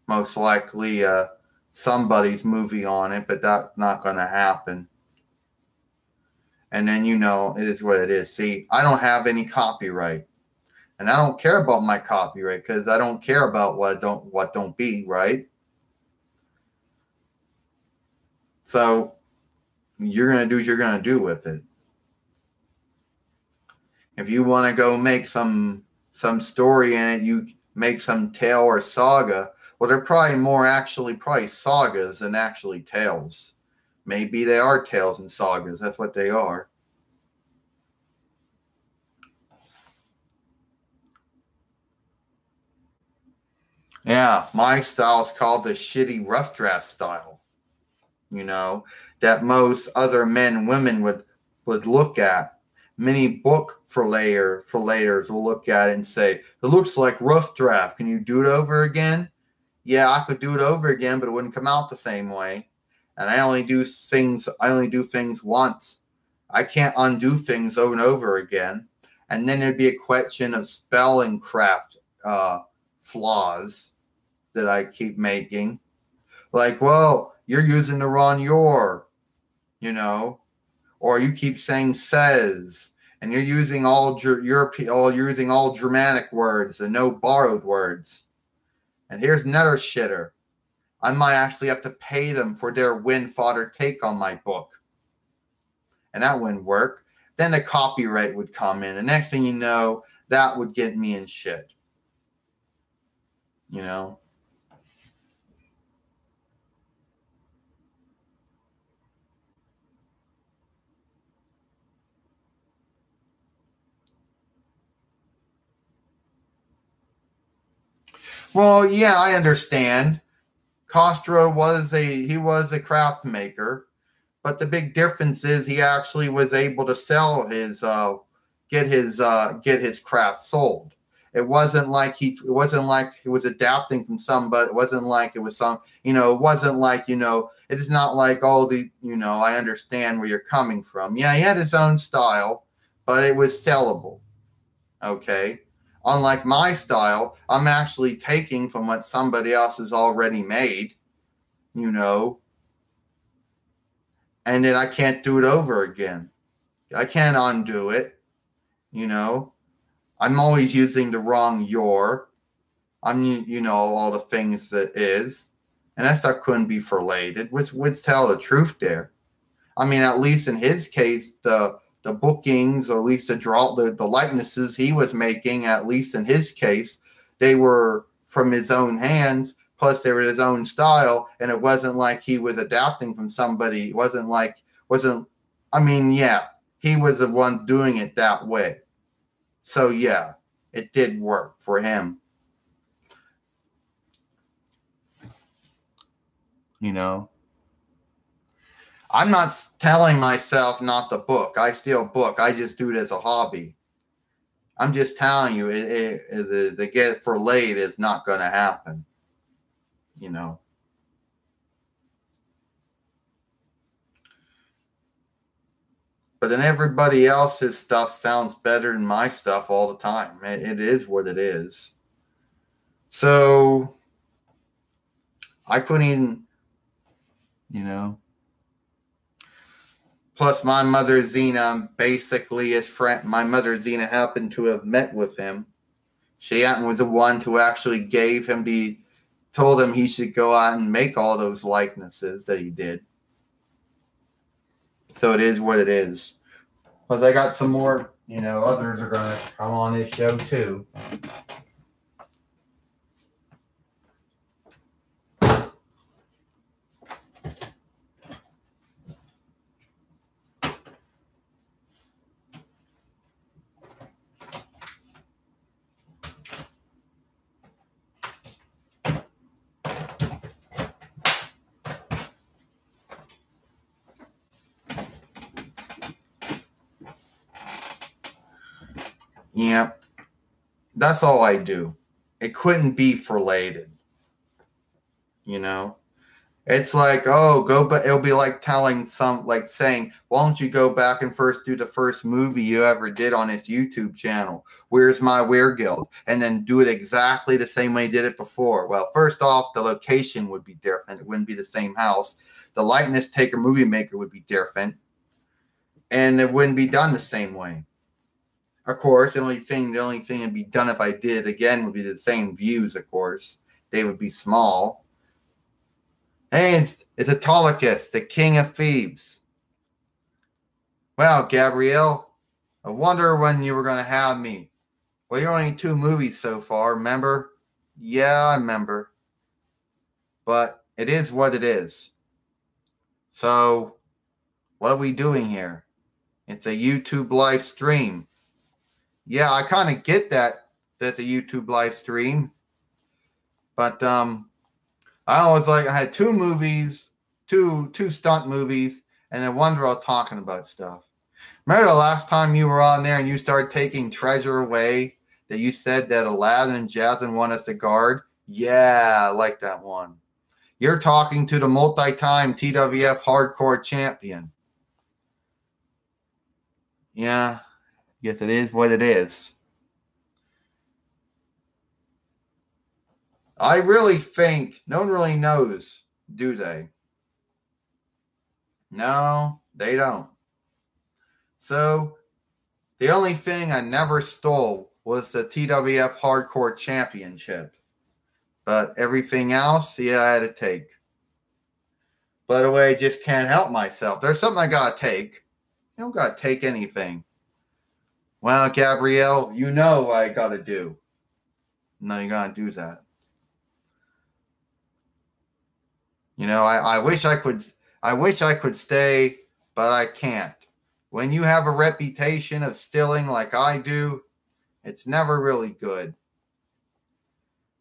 Most likely somebody's movie on it, but that's not going to happen. And then, you know, it is what it is. See, I don't have any copyright. And I don't care about my copyright because I don't care about what don't be, right? So you're going to do what you're going to do with it. If you want to go make some story in it, you make some tale or saga. Well, they're probably probably sagas than actually tales. Maybe they are tales and sagas. That's what they are. Yeah, my style is called the shitty rough draft style. You know, that most other men and women would look at. Many book forlayers will look at it and say, it looks like rough draft. Can you do it over again? Yeah, I could do it over again, but it wouldn't come out the same way. And I only do things once. I can't undo things over and over again. And then there'd be a question of spelling craft flaws that I keep making. Like, well, you're using the wrong your, or you keep saying says, and you're using all Germanic words and no borrowed words. And here's another shitter. I might actually have to pay them for their win, fodder take on my book. And that wouldn't work. Then the copyright would come in. The next thing you know, that would get me in shit. Well, yeah, I understand. Costro was a craft maker, but the big difference is he actually was able to sell his get his craft sold. It wasn't like he was adapting from somebody. It wasn't like it was some, it wasn't like, it is not like, I understand where you're coming from. Yeah, he had his own style, but it was sellable. Okay. Unlike my style, I'm actually taking from what somebody else has already made, and then I can't do it over again. I can't undo it, I'm always using the wrong your. I'm, all the things that is. And that stuff couldn't be related, which would tell the truth there. I mean, at least in his case, the bookings, or at least the likenesses he was making, at least in his case, they were from his own hands, plus they were his own style, and it wasn't like he was adapting from somebody. He was the one doing it that way. So yeah, it did work for him. I'm not telling myself not to book. I still book. I just do it as a hobby. I'm just telling you, the get for late is not going to happen. But then everybody else's stuff sounds better than my stuff all the time. It is what it is. So I couldn't even, Plus, my mother, Xena, basically his friend. My mother, Xena, happened to have met with him. She was the one who actually told him he should go out and make all those likenesses that he did. So it is what it is. Plus, I got some more, others are going to come on this show too. Yeah, that's all I do. It couldn't be related. It's like, it'll be like saying, why don't you go back and first do the first movie you ever did on this YouTube channel? Where's my Guild? And then do it exactly the same way you did it before. Well, first off, the location would be different. It wouldn't be the same house. The likeness taker movie maker would be different. And it wouldn't be done the same way. Of course, the only thing that'd be done if I did again would be the same views, of course. They would be small. Hey, it's Autolycus, the king of thieves. Well, Gabrielle, I wonder when you were going to have me. Well, you're only 2 movies so far, remember? Yeah, I remember. But it is what it is. So, what are we doing here? It's a YouTube live stream. Yeah, I kind of get that that's a YouTube live stream. But I had 2 movies, two stunt movies, and then one where I was talking about stuff. Remember the last time you were on there and you started taking treasure away that you said that Aladdin and Jasmine want us to guard? Yeah, I like that one. You're talking to the multi-time TWF hardcore champion. Yeah, guess it is what it is. I really think no one really knows, do they? No, they don't. So, the only thing I never stole was the TWF Hardcore Championship. But everything else, yeah, I had to take. By the way, I just can't help myself. There's something I gotta take. You don't gotta take anything. Well, Gabrielle, you know what I gotta do. No, you gotta do that. You know, I wish I could stay, but I can't. When you have a reputation of stealing like I do, it's never really good.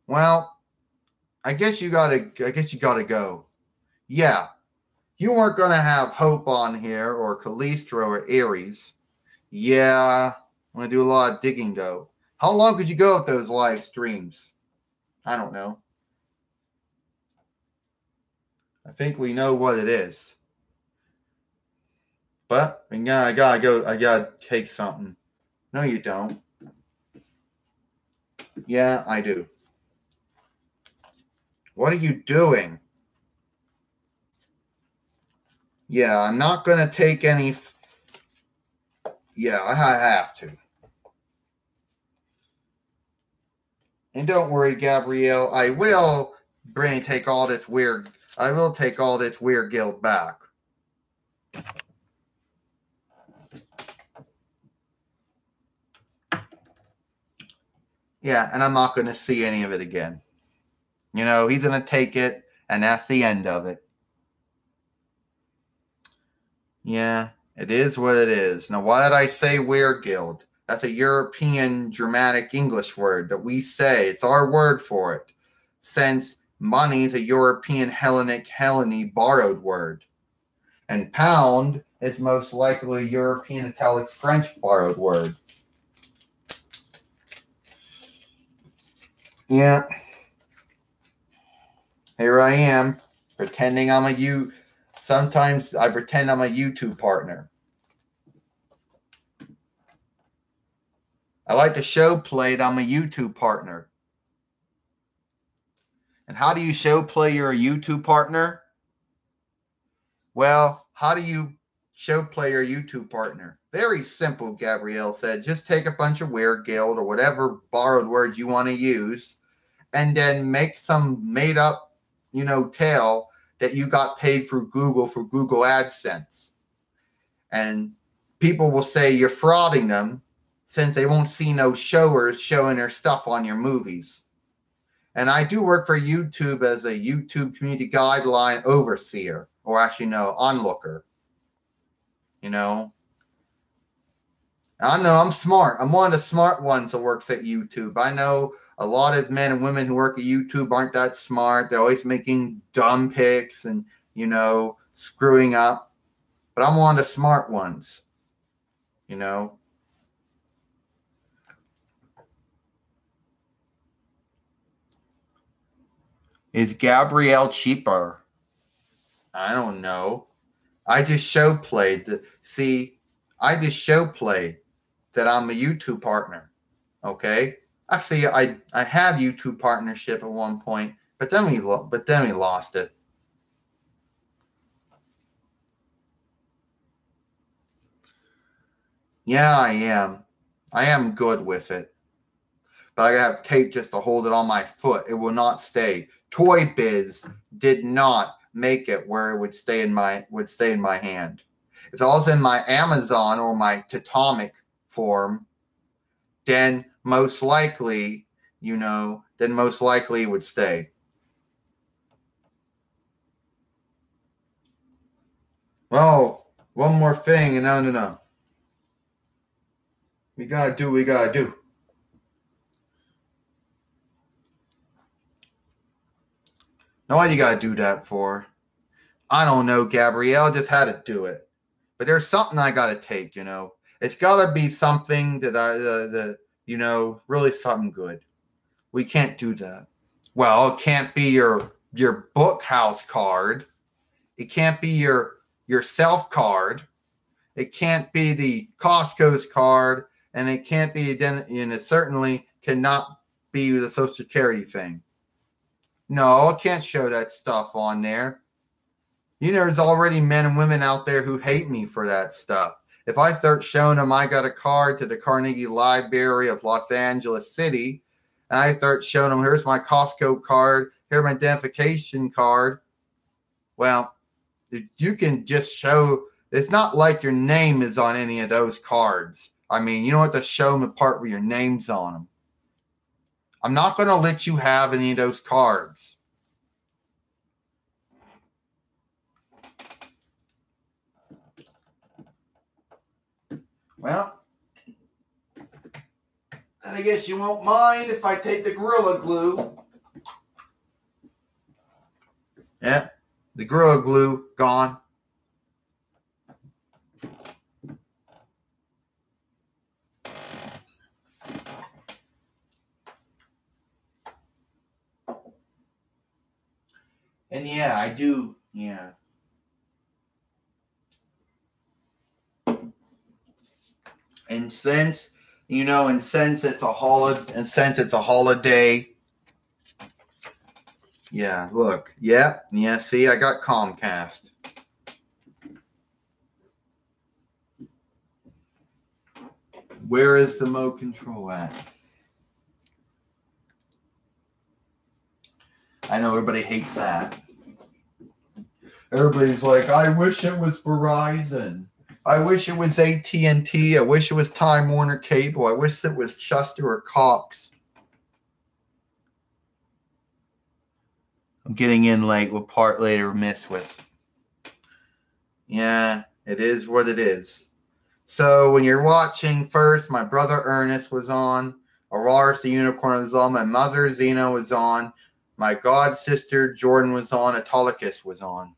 Well, I guess you gotta go. Yeah. You weren't gonna have Hope on here or Calistro or Aries. Yeah, I'm gonna do a lot of digging though. How long could you go with those live streams? I don't know. I think we know what it is. But yeah, I gotta take something. No, you don't. Yeah, I do. What are you doing? Yeah, I'm not gonna take any. Yeah, I have to. And don't worry, Gabrielle, I will take all this weird guilt back. Yeah, and I'm not going to see any of it again. You know, he's going to take it, and that's the end of it. Yeah, it is what it is. Now, why did I say weird guild? That's a European dramatic English word that we say. It's our word for it. Since money is a European Hellenic borrowed word. And pound is most likely a European Italic French borrowed word. Yeah. Here I am, pretending I'm a Sometimes I pretend I'm a YouTube partner. I like the show played, I'm a YouTube partner. And how do you show play you're a YouTube partner? Well, how do you show play your YouTube partner? Very simple, Gabrielle said. Just take a bunch of weird guild or whatever borrowed words you want to use, and then make some made up, tale that you got paid for Google AdSense. And people will say you're frauding them since they won't see no showers showing their stuff on your movies. And I do work for YouTube as a YouTube community guideline overseer, or actually no, onlooker. I know I'm smart. I'm one of the smart ones that works at YouTube. I know a lot of men and women who work at YouTube aren't that smart. They're always making dumb picks and, screwing up. But I'm one of the smart ones, Is Gabrielle cheaper? I don't know. I just show played. I just show played that I'm a YouTube partner. Okay? Actually, I had YouTube partnership at one point, but then we lost it. Yeah, I am. I am good with it. But I have tape just to hold it on my foot. It will not stay. Toy Biz did not make it where it would stay in my hand. If it was in my Amazon or my Tatomic form, then most likely, it would stay. Well, one more thing, no. We gotta do what we gotta do. Now, why do you gotta do that for? I don't know, Gabrielle. Just had to do it. But there's something I gotta take, It's got to be something that really something good. We can't do that. Well, it can't be your book house card. It can't be your self card. It can't be the Costco's card, and it can't be and it certainly cannot be the Social Security thing. No, I can't show that stuff on there. There's already men and women out there who hate me for that stuff. If I start showing them I got a card to the Carnegie Library of Los Angeles City, and I start showing them, here's my Costco card, here's my identification card, well, you can just show, it's not like your name is on any of those cards. I mean, you don't have to show them the part where your name's on them. I'm not going to let you have any of those cards. Well, I guess you won't mind if I take the Gorilla Glue. Yeah, the Gorilla Glue gone. And yeah, I do, yeah. And since it's a holiday, yeah, look, yeah, see, I got Comcast. Where is the remote control at? I know everybody hates that. Everybody's like, I wish it was Verizon. I wish it was AT&T. I wish it was Time Warner Cable. I wish it was Chester or Cox. I'm getting in late. What part later miss with? Yeah, it is what it is. So when you're watching first, my brother Ernest was on. ARRARAS the Unicorn was on. My mother XENA was on. My god sister Jordan was on. AUTOLYCUS was on.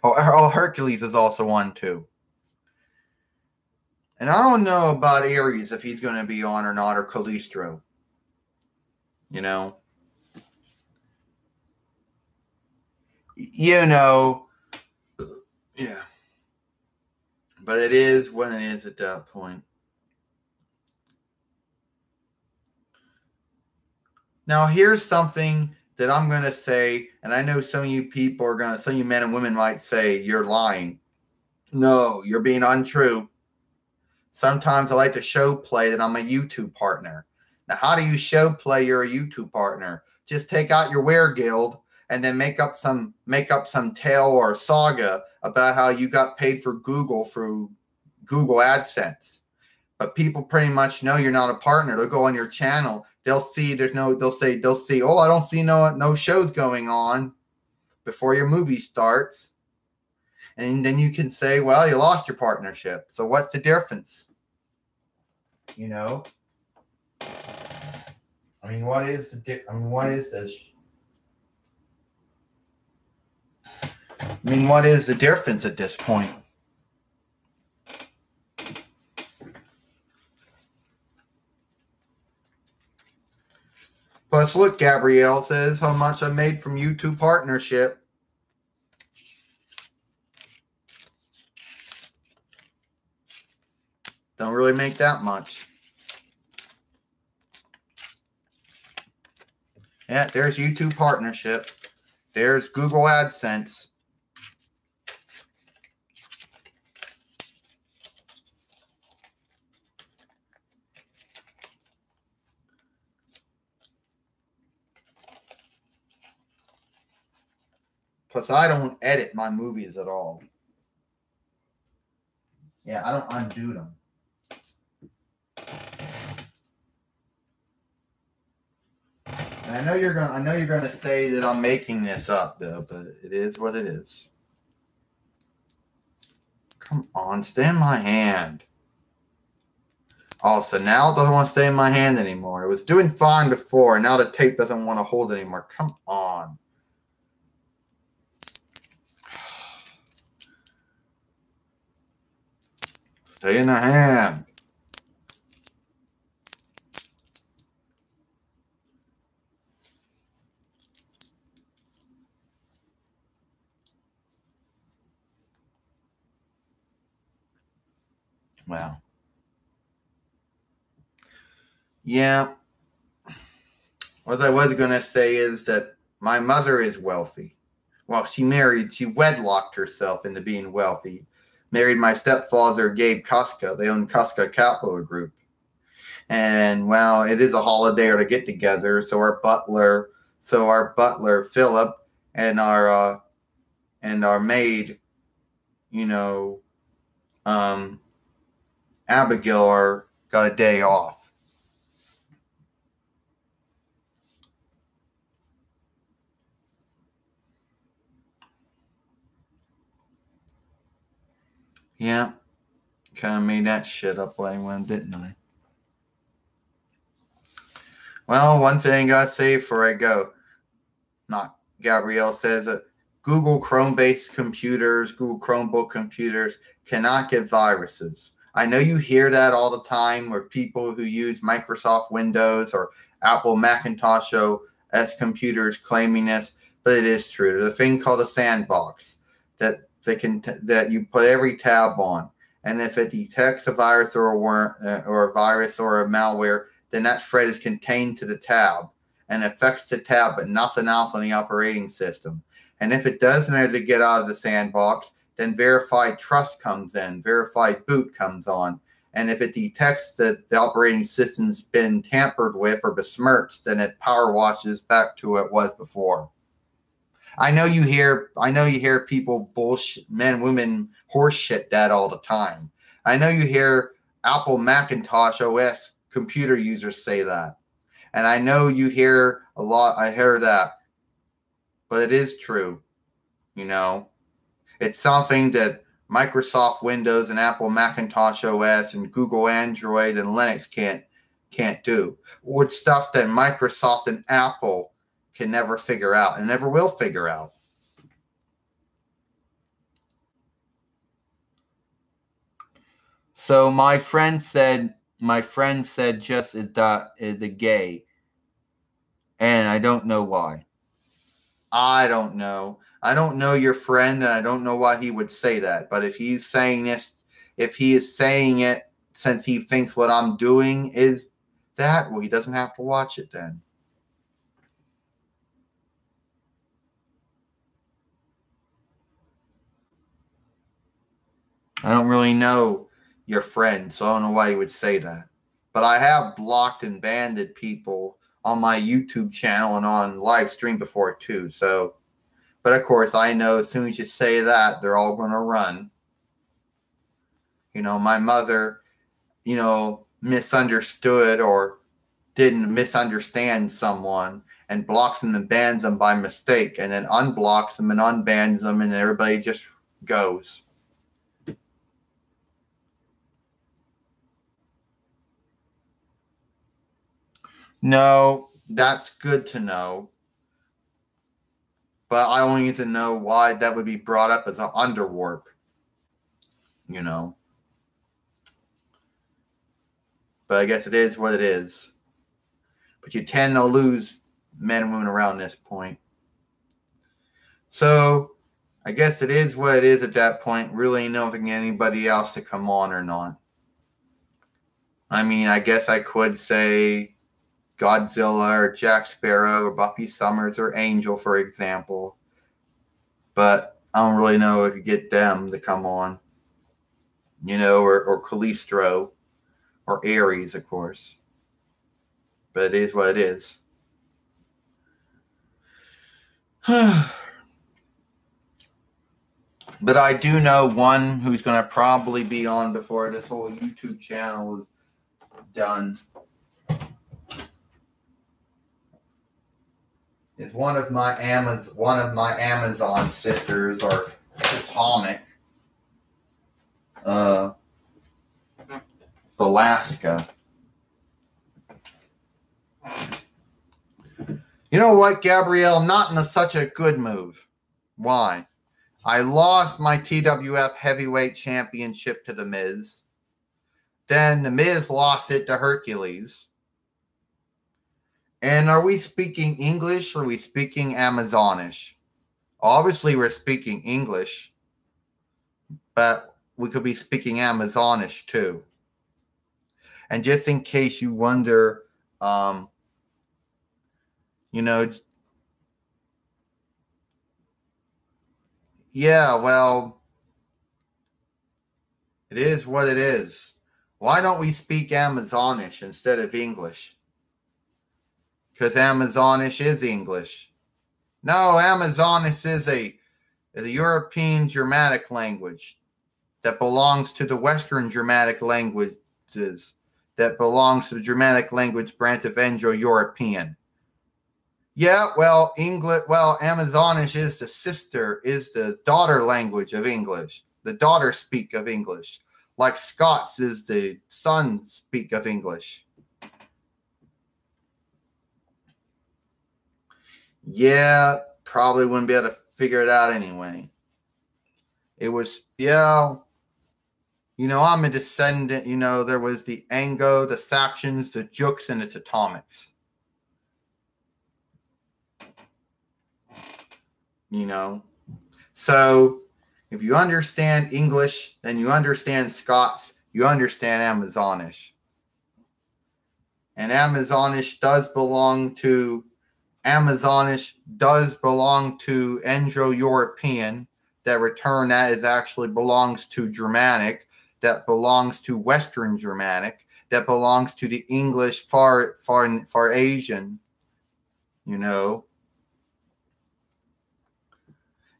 Oh, HERCULES is also on too. And I don't know about Aries if he's going to be on or not, or Calistro. Yeah. But it is when it is at that point. Now, here's something that I'm going to say, and I know some of you people some of you men and women might say, you're lying. No, you're being untrue. Sometimes I like to show play that I'm a YouTube partner. Now, how do you show play you're a YouTube partner? Just take out your Wear Guild and then make up some tale or saga about how you got paid for Google through Google AdSense. But people pretty much know you're not a partner. They'll go on your channel. They'll see they'll see, oh, I don't see no shows going on before your movie starts. And then you can say, well, you lost your partnership. So what's the difference? I mean, what is this? What is the difference at this point? Plus, look, Gabrielle says how much I made from YouTube partnership. Don't really make that much. Yeah, there's YouTube partnership. There's Google AdSense. Plus, I don't edit my movies at all. Yeah, I don't undo them. And I know you're gonna say that I'm making this up, though, but it is what it is. Come on, stay in my hand. Also, now it doesn't want to stay in my hand anymore. It was doing fine before, and now the tape doesn't want to hold it anymore. Come on. Stay in the hand. Well, yeah. What I was going to say is that my mother is wealthy. Well, she wedlocked herself into being wealthy. Married my stepfather, Gabe Kuska. They own Kuska Capital Group. And, well, it is a holiday or a get-together, so our butler, Philip, and our maid, Abigail got a day off. Yeah, kind of made that shit up when I went, didn't I? Well, one thing I gotta say before I go. Gabrielle says that Google Chrome-based computers, Google Chromebook computers cannot get viruses. I know you hear that all the time where people who use Microsoft Windows or Apple Macintosh OS computers claiming this, but it is true. There's a thing called a sandbox that you put every tab on, and if it detects a virus or a virus or a malware, then that thread is contained to the tab and affects the tab, but nothing else on the operating system. And if it does manage to get out of the sandbox, then verified trust comes in, verified boot comes on. And if it detects that the operating system's been tampered with or besmirched, then it power washes back to what it was before. I know you hear people bullshit, men, women, horse shit that all the time. I know you hear Apple Macintosh OS computer users say that. And I know you hear a lot, I hear that. But it is true, It's something that Microsoft Windows and Apple Macintosh OS and Google Android and Linux can't do. Or it's stuff that Microsoft and Apple can never figure out and never will figure out. So my friend said just is a gay, and I don't know why. I don't know. I don't know your friend, and I don't know why he would say that. But if he's saying this, if he is saying it since he thinks what I'm doing is that, well, he doesn't have to watch it then. I don't really know your friend, so I don't know why he would say that. But I have blocked and banned people on my YouTube channel and on live stream before too. So, but of course, I know as soon as you say that, they're all going to run. My mother, misunderstood or didn't misunderstand someone and blocks them and bans them by mistake, and then unblocks them and unbans them, and everybody just goes. No, that's good to know. But I only need to know why that would be brought up as an underwarp. But I guess it is what it is. But you tend to lose men and women around this point. So I guess it is what it is at that point. Really knowing anybody else to come on or not. I mean, I guess I could say Godzilla or Jack Sparrow or Buffy Summers or Angel, for example. But I don't really know if you get them to come on. Or Calistro or Ares, of course. But it is what it is. But I do know one who's going to probably be on before this whole YouTube channel is done. Is one of my Amazon sisters, or Atomic, VELASCA. You know what, Gabrielle? I'm not in such a good mood. Why? I lost my TWF Heavyweight Championship to The Miz. Then the Miz lost it to Hercules. And are we speaking English or are we speaking Amazonish? Obviously, we're speaking English, but we could be speaking Amazonish too. And just in case you wonder, you know, yeah, well, it is what it is. Why don't we speak Amazonish instead of English? Because Amazonish is English. No, Amazonish is a European Germanic language that belongs to the Western Germanic languages, that belongs to the Germanic language branch of Indo-European. Yeah, well, Amazonish is the daughter language of English. The daughter speak of English. Like Scots is the son speak of English. Yeah, probably wouldn't be able to figure it out anyway. It was, yeah, I'm a descendant, there was the Anglo, the Saxons, the Jukes, and the Teutonics. So if you understand English, then you understand Scots, you understand Amazonish. And Amazonish does belong to Indo-European. That return that is actually belongs to Germanic, that belongs to Western Germanic, that belongs to the English far Asian,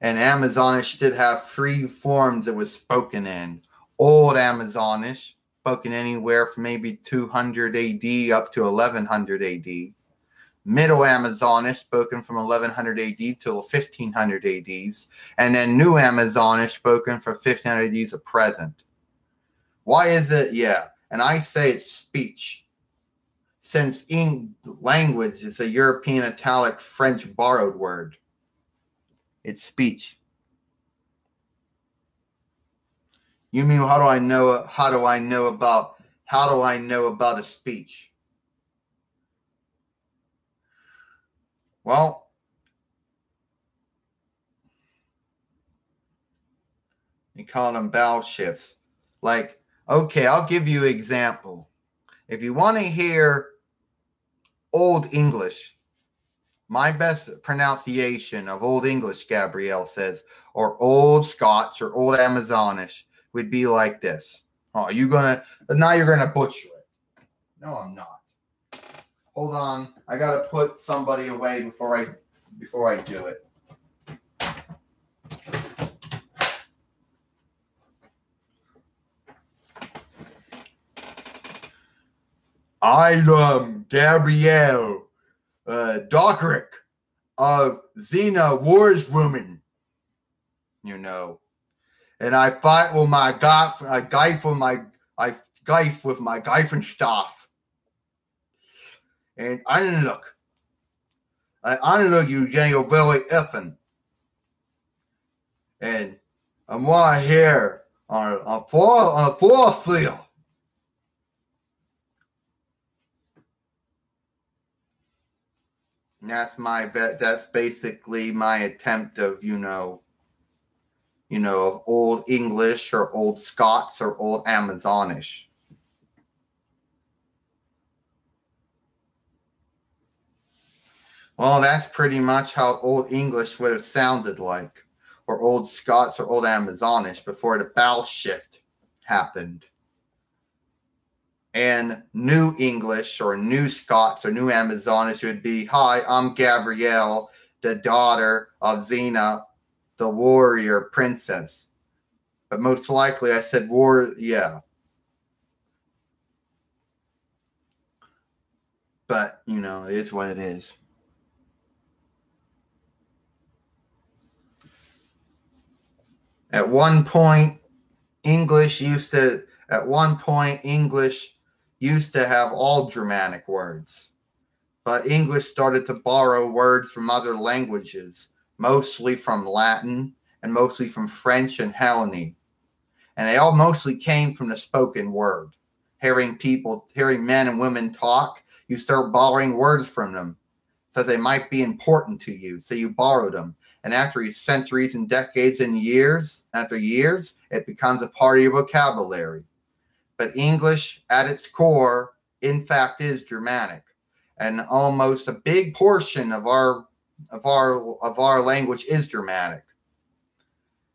And Amazonish did have three forms it was spoken in. Old Amazonish, spoken anywhere from maybe 200 AD up to 1100 AD. Middle Amazonish, spoken from 1100 AD till 1500 ADs. And then New Amazonish, spoken from 1500 AD to present. Why is it? Yeah. And I say it's speech. Since language is a European Italic French borrowed word. It's speech. You mean how do I know about a speech? Well, you call them vowel shifts. Like, okay, I'll give you an example. If you want to hear Old English, my best pronunciation of Old English, Gabrielle says, or Old Scots or Old Amazonish would be like this. Oh, now you're gonna butcher it. No, I'm not. Hold on, I gotta put somebody away before I do it. I'm Gabrielle Dockrick of XENA Wars Woman, and I fight with my Geif with my Geifenstaff. And Anlook, you Daniel very effing. And I'm right here on a floor field. And that's my bet. That's basically my attempt of, of Old English or Old Scots or Old Amazonish. Well, that's pretty much how Old English would have sounded like, or Old Scots or Old Amazonish before the vowel shift happened. And New English or New Scots or New Amazonish would be, hi, I'm Gabrielle, the daughter of XENA, the warrior princess. But most likely I said yeah. But, it is what it is. At one point, English used to have all Germanic words. But English started to borrow words from other languages, mostly from Latin and mostly from French and Hellenic. And they all mostly came from the spoken word. hearing men and women talk, you start borrowing words from them so they might be important to you. So you borrow them. And after centuries and decades and years, it becomes a part of your vocabulary. But English at its core, in fact, is Germanic. And almost a big portion of our language is Germanic.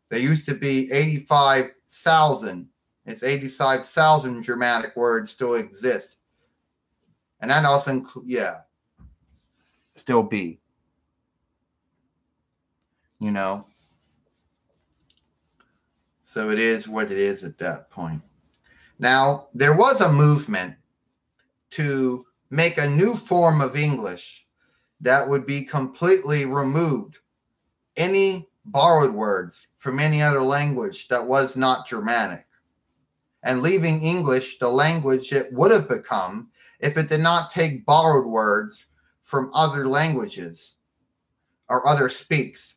There used to be 85,000. It's 85,000 Germanic words still exist. And that also includes, still be. You know. So it is what it is at that point. Now, there was a movement to make a new form of English that would be completely removed any borrowed words from any other language that was not Germanic, and leaving English the language it would have become if it did not take borrowed words from other languages or other speaks.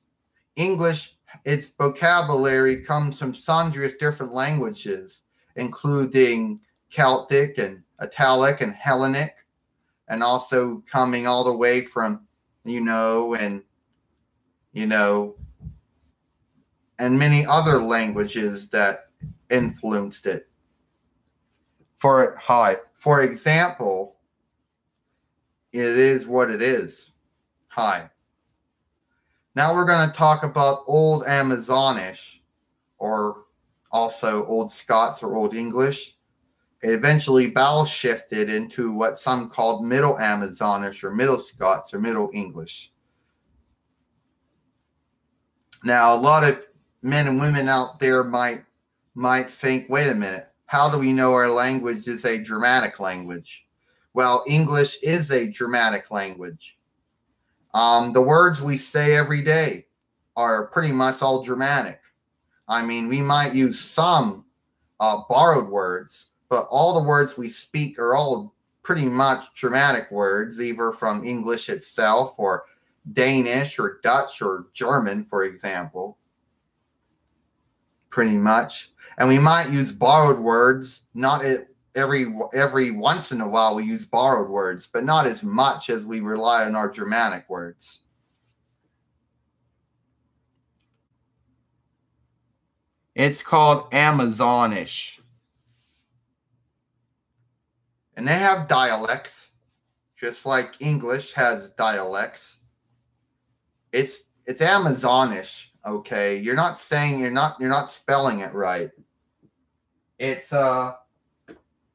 English, its vocabulary comes from sundry different languages, including Celtic and Italic and Hellenic, and also coming all the way from, and many other languages that influenced it. For example, it is what it is. Hi. Now we're going to talk about Old Amazonish, or also Old Scots or Old English. It eventually battle shifted into what some called Middle Amazonish or Middle Scots or Middle English. Now, a lot of men and women out there might think, wait a minute, how do we know our language is a Germanic language? Well, English is a Germanic language. The words we say every day are pretty much all Germanic. I mean, we might use some borrowed words, but all the words we speak are all pretty much Germanic words, either from English itself or Danish or Dutch or German, for example. Pretty much. And we might use borrowed words, not every once in a while we use borrowed words, but not as much as we rely on our Germanic words. It's called Amazonish. And they have dialects, just like English has dialects. It's Amazonish, okay? You're not spelling it right. It's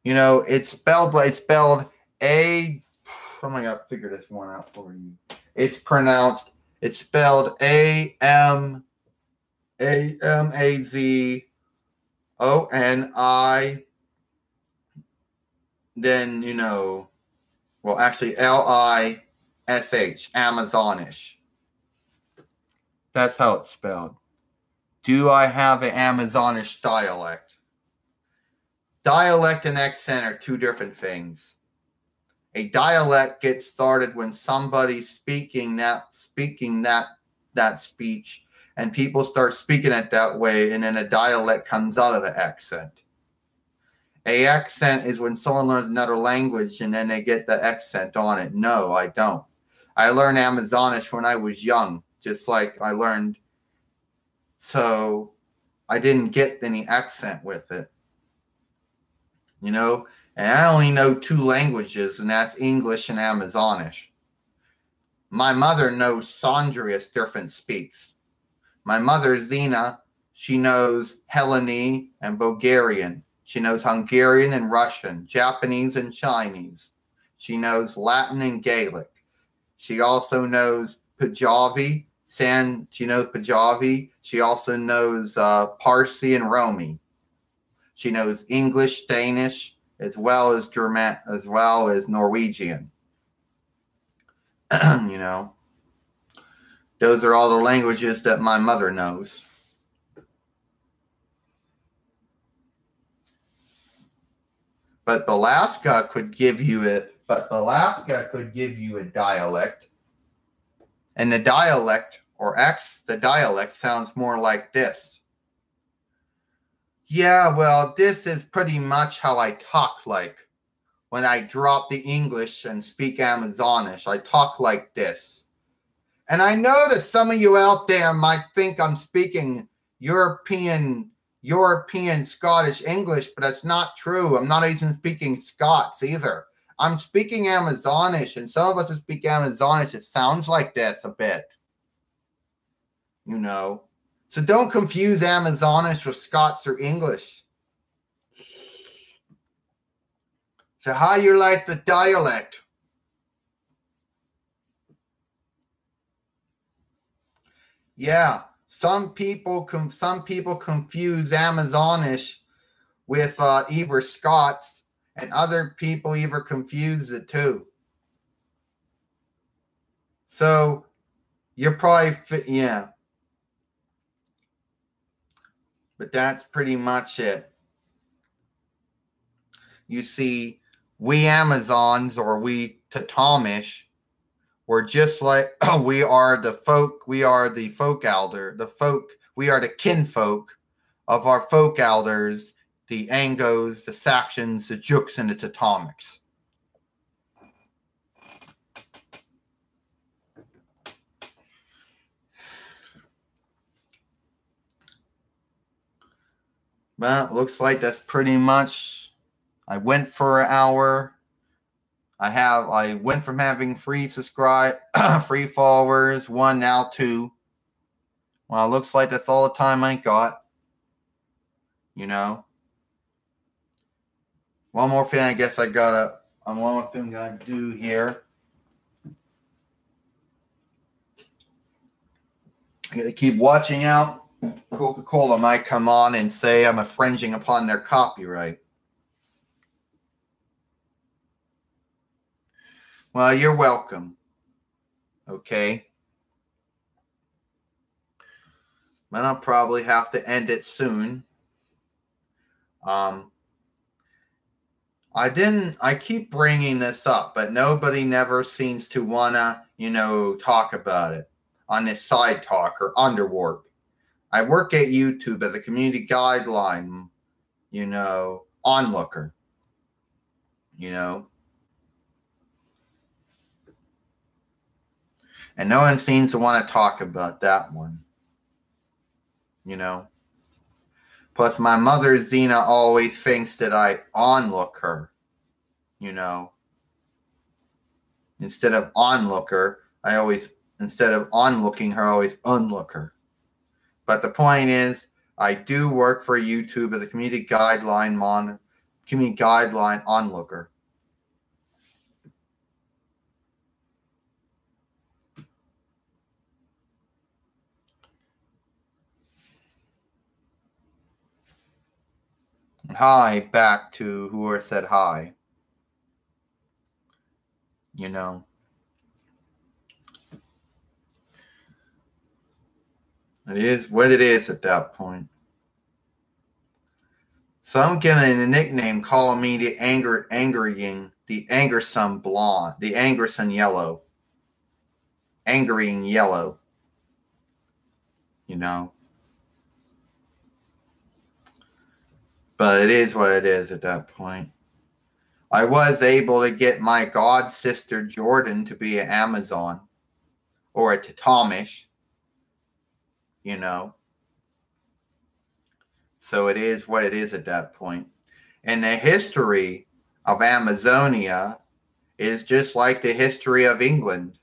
it's spelled A. Oh my God, figure this one out for you. It's spelled AMAZONI. Then, actually LISH, Amazonish. That's how it's spelled. Do I have an Amazonish dialect? Dialect and accent are two different things. A dialect gets started when somebody's speaking that speech, and people start speaking it that way, and then a dialect comes out of the accent. A accent is when someone learns another language and then they get the accent on it. No, I don't. I learned Amazonish when I was young, just like I learned. So I didn't get any accent with it. And I only know two languages, and that's English and Amazonish. My mother knows sundry different speaks. My mother, XENA, she knows Hellenic and Bulgarian. She knows Hungarian and Russian, Japanese and Chinese. She knows Latin and Gaelic. She also knows Punjabi. She knows Punjabi. She also knows Parsi and Romi. She knows English, Danish, as well as German, as well as Norwegian. Those are all the languages that my mother knows. But VELASCA could give you a dialect. And the dialect, the dialect sounds more like this. Yeah, well, this is pretty much how I talk like. When I drop the English and speak Amazonish, I talk like this. And I know that some of you out there might think I'm speaking European Scottish English, but that's not true. I'm not even speaking Scots either. I'm speaking Amazonish, and some of us who speak Amazonish, it sounds like this a bit. You know. So don't confuse Amazonish with Scots or English. So how you like the dialect? Yeah, some people confuse Amazonish with either Scots, and other people either confuse it too. So you're probably yeah. But that's pretty much it. You see, we Amazons or we Tatamish, we're just like we are the folk elder, we are the kinfolk of our folk elders, the Angos, the Saxons, the Jukes, and the Tatamics. Well, looks like that's pretty much. I went for an hour. I went from having 3 free followers, 1 now 2. Well, it looks like that's all the time I got. You know. One more thing I guess I gotta one more thing I gotta do here. I gotta keep watching out. Coca-Cola might come on and say I'm infringing upon their copyright. Well, you're welcome. Okay. But I'll probably have to end it soon. I keep bringing this up, but nobody never seems to wanna, talk about it on this side talk or underwarp. I work at YouTube as a community guideline, onlooker, And no one seems to want to talk about that one, Plus, my mother, XENA, always thinks that I onlook her, Instead of onlooker, instead of onlooking her, I always unlook her. But the point is, I do work for YouTube as a community guideline onlooker. Hi, back to whoever said hi. It is what it is at that point. So I'm getting a nickname calling me the angersome blonde, the angersome yellow, angering yellow, But it is what it is at that point. I was able to get my god sister Jordan to be an Amazon or a Tatamish, So it is what it is at that point. And the history of Amazonia is just like the history of England.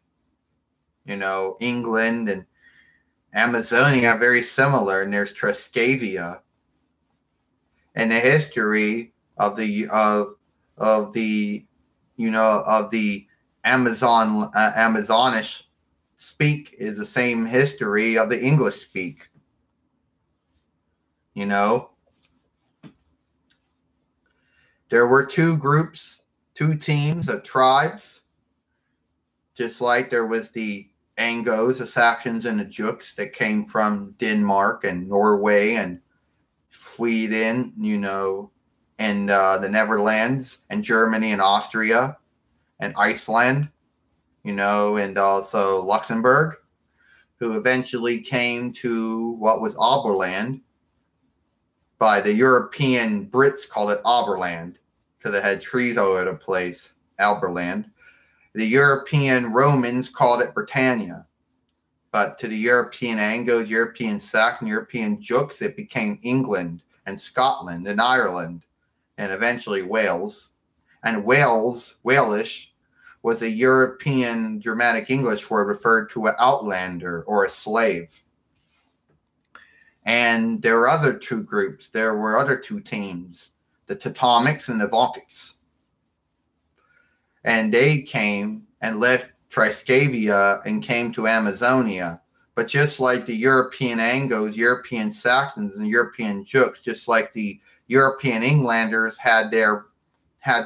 England and Amazonia are very similar, and there's Transcavia. And the history of the Amazonish speak is the same history of the English speak. There were 2 groups, 2 teams of tribes, just like there was the Angos, the Saxons, and the Jukes that came from Denmark and Norway and Sweden, and the Netherlands and Germany and Austria and Iceland, and also Luxembourg, who eventually came to what was Oberland. by the European Brits called it Oberland because it had trees all over the place, Alberland. The European Romans called it Britannia. But to the European Angles, European Saxons, European Jukes, it became England and Scotland and Ireland and eventually Wales. And Walish, was a European Germanic English word referred to an outlander or a slave. And there were other two groups. There were other two teams, the Teutonics and the Volkics. And they came and left Triskavia and came to Amazonia. But just like the European Angles, European Saxons, and European Jukes, just like the European Englanders had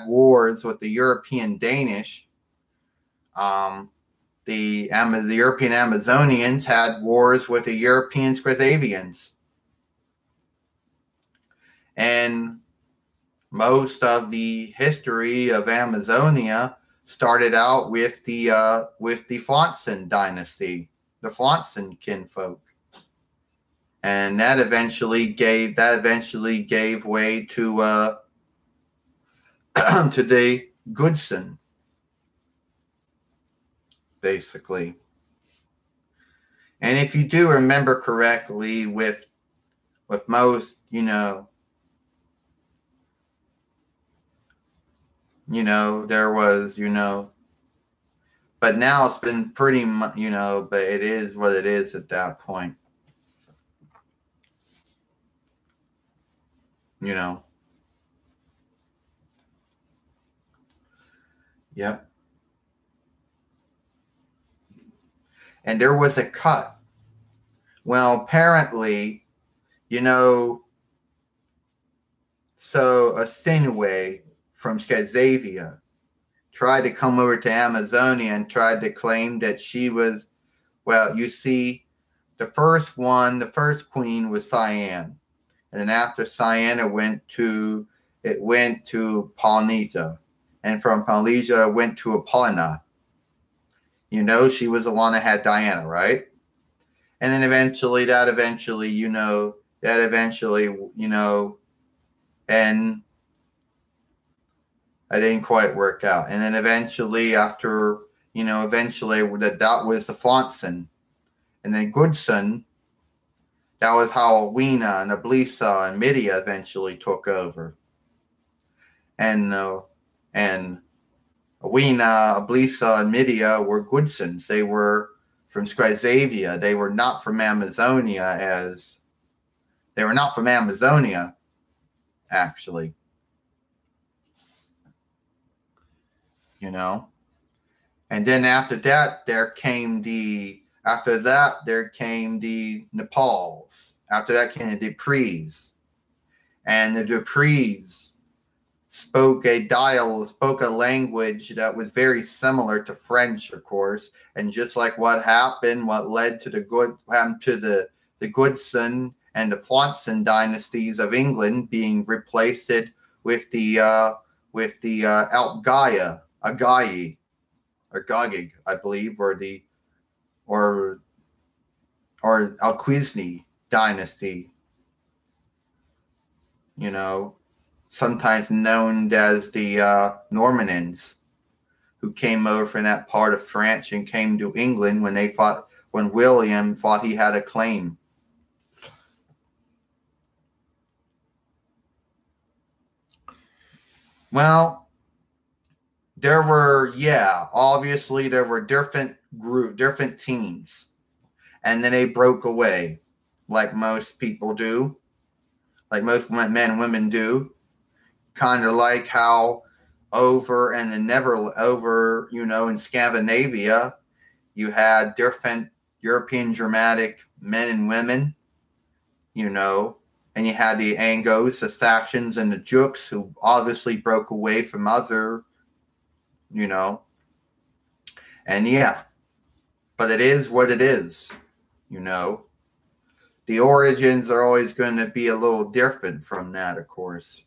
wars with the European Danish, the European Amazonians had wars with the European Scandinavians. And most of the history of Amazonia started out with the Flansen dynasty, the Flansen kinfolk, and that eventually gave way to to the Goodson, basically. And if you do remember correctly, with most, there was, but now it's been pretty much, but it is what it is at that point. Yep. And there was a cut. Well, apparently, so a Sinue from Scandinavia tried to come over to Amazonia and tried to claim that she was, well, you see, the first queen was Cyan. And then after Cyan, it went to Polynesia. And from Polynesia, it went to Apollina. She was the one that had Diana, right? And then eventually, and I didn't quite work out. And then eventually, that was the Flansen. And then Goodson, that was how Wena and Ablisa and Midia eventually took over. And Wena, Ablisa, and Midia were Goodsons. They were from Scandinavia. They were not from Amazonia actually. And then after that, there came the Nepals. After that came the Duprees. And the Duprees spoke a language that was very similar to French, of course. And just like what led to the Goodson and the Flansen dynasties of England being replaced with the Agayi, or Gogig, I believe, or Alquisni dynasty, sometimes known as the Normans, who came over from that part of France and came to England when William thought he had a claim. Well, obviously there were different teams, and then they broke away, like most people do, like most men and women do, kind of like how in Scandinavia, you had different European Germanic men and women, and you had the Angles, the Saxons, and the Jukes, who obviously broke away from other, and but it is what it is, The origins are always going to be a little different from that, of course.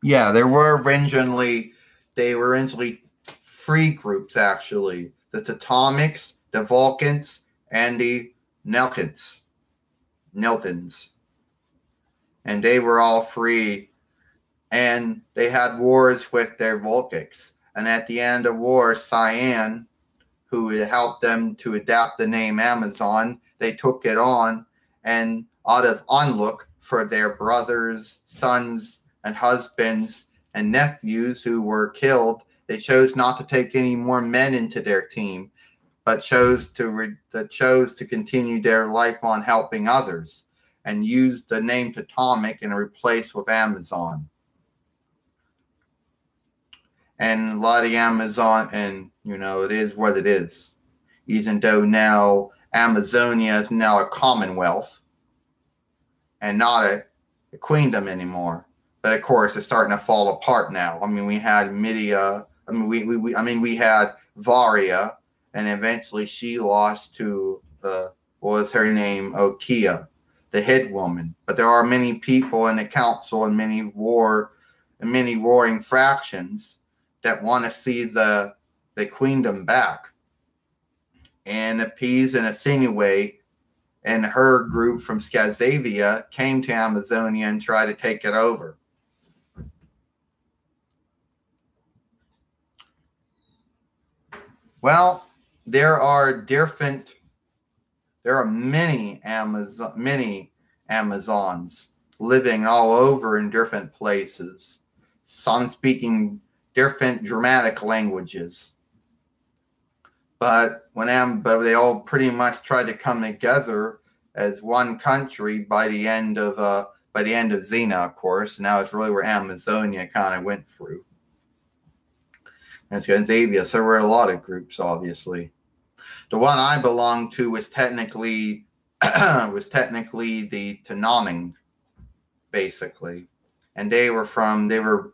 Yeah, they were originally three groups, actually. The Teutonics, the Vulcans, and the Niltons. And they were all free. And they had wars with their Volkics. And at the end of war, Cyan, who helped them to adapt the name Amazon, they took it on. And out of unlook for their brothers, sons, and husbands and nephews who were killed, they chose not to take any more men into their team, but chose to continue their life on helping others, and used the name Teutomic and replaced with Amazon. And a lot of the Amazon, and it is what it is. Even though now Amazonia is now a commonwealth and not a queendom anymore. But of course, it's starting to fall apart now. I mean, we had Midia. I mean, we had Varia, and eventually she lost to what was her name, Okia, the head woman. But there are many people in the council and many warring factions that want to see the queendom back. And appease and insinuate, and her group from Skazavia came to Amazonia and tried to take it over. Well, there are many Amazons living all over in different places. Some speaking different dramatic languages. But they all pretty much tried to come together as one country by the end of XENA, of course. Now it's really where Amazonia kind of went through. And Scandinavia, so there were a lot of groups, obviously. The one I belonged to was technically the Tanaming, basically, and they were the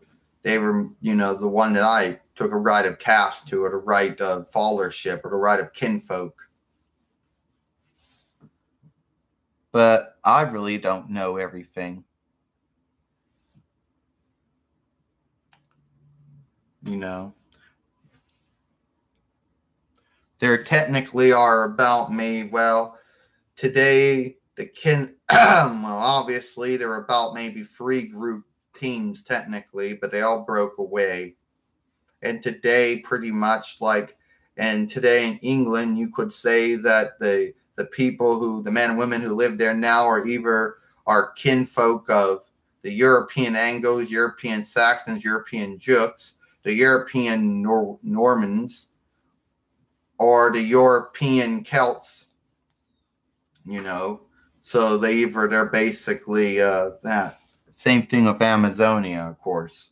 one that I took a rite of caste to, or the rite of followership, or the rite of kinfolk. But I really don't know everything. There technically are about today obviously there are about maybe 3 group teams technically, but they all broke away. And today pretty much today in England, you could say that the people the men and women who live there now are kinfolk of the European Angles, European Saxons, European Jutes, the European Normans, or the European Celts, So they're basically that. Same thing with Amazonia, of course.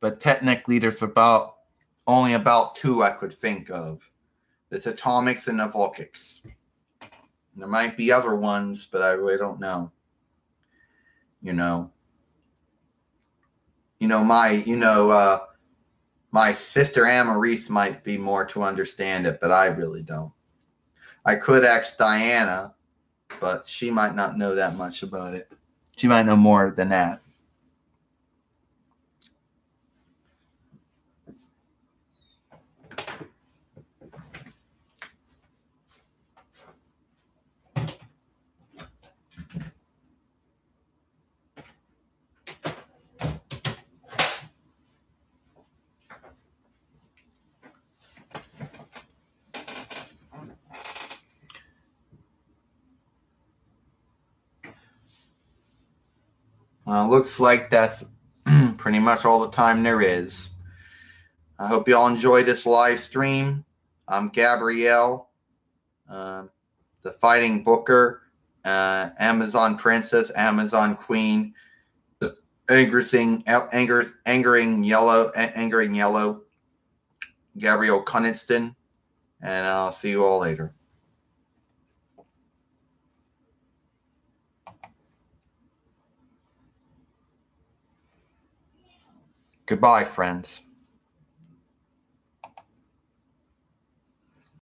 But technically, there's only about 2 I could think of. The Teutomics and the Volkics. There might be other ones, but I really don't know. My sister Amaris might be more to understand it, but I really don't. I could ask Diana, but she might not know that much about it. She might know more than that. Well, looks like that's pretty much all the time there is. I hope you all enjoy this live stream. I'm Gabrielle, the Fighting Booker, Amazon Princess, Amazon Queen, Angering Yellow, Gabrielle Conniston, and I'll see you all later. Goodbye, friends.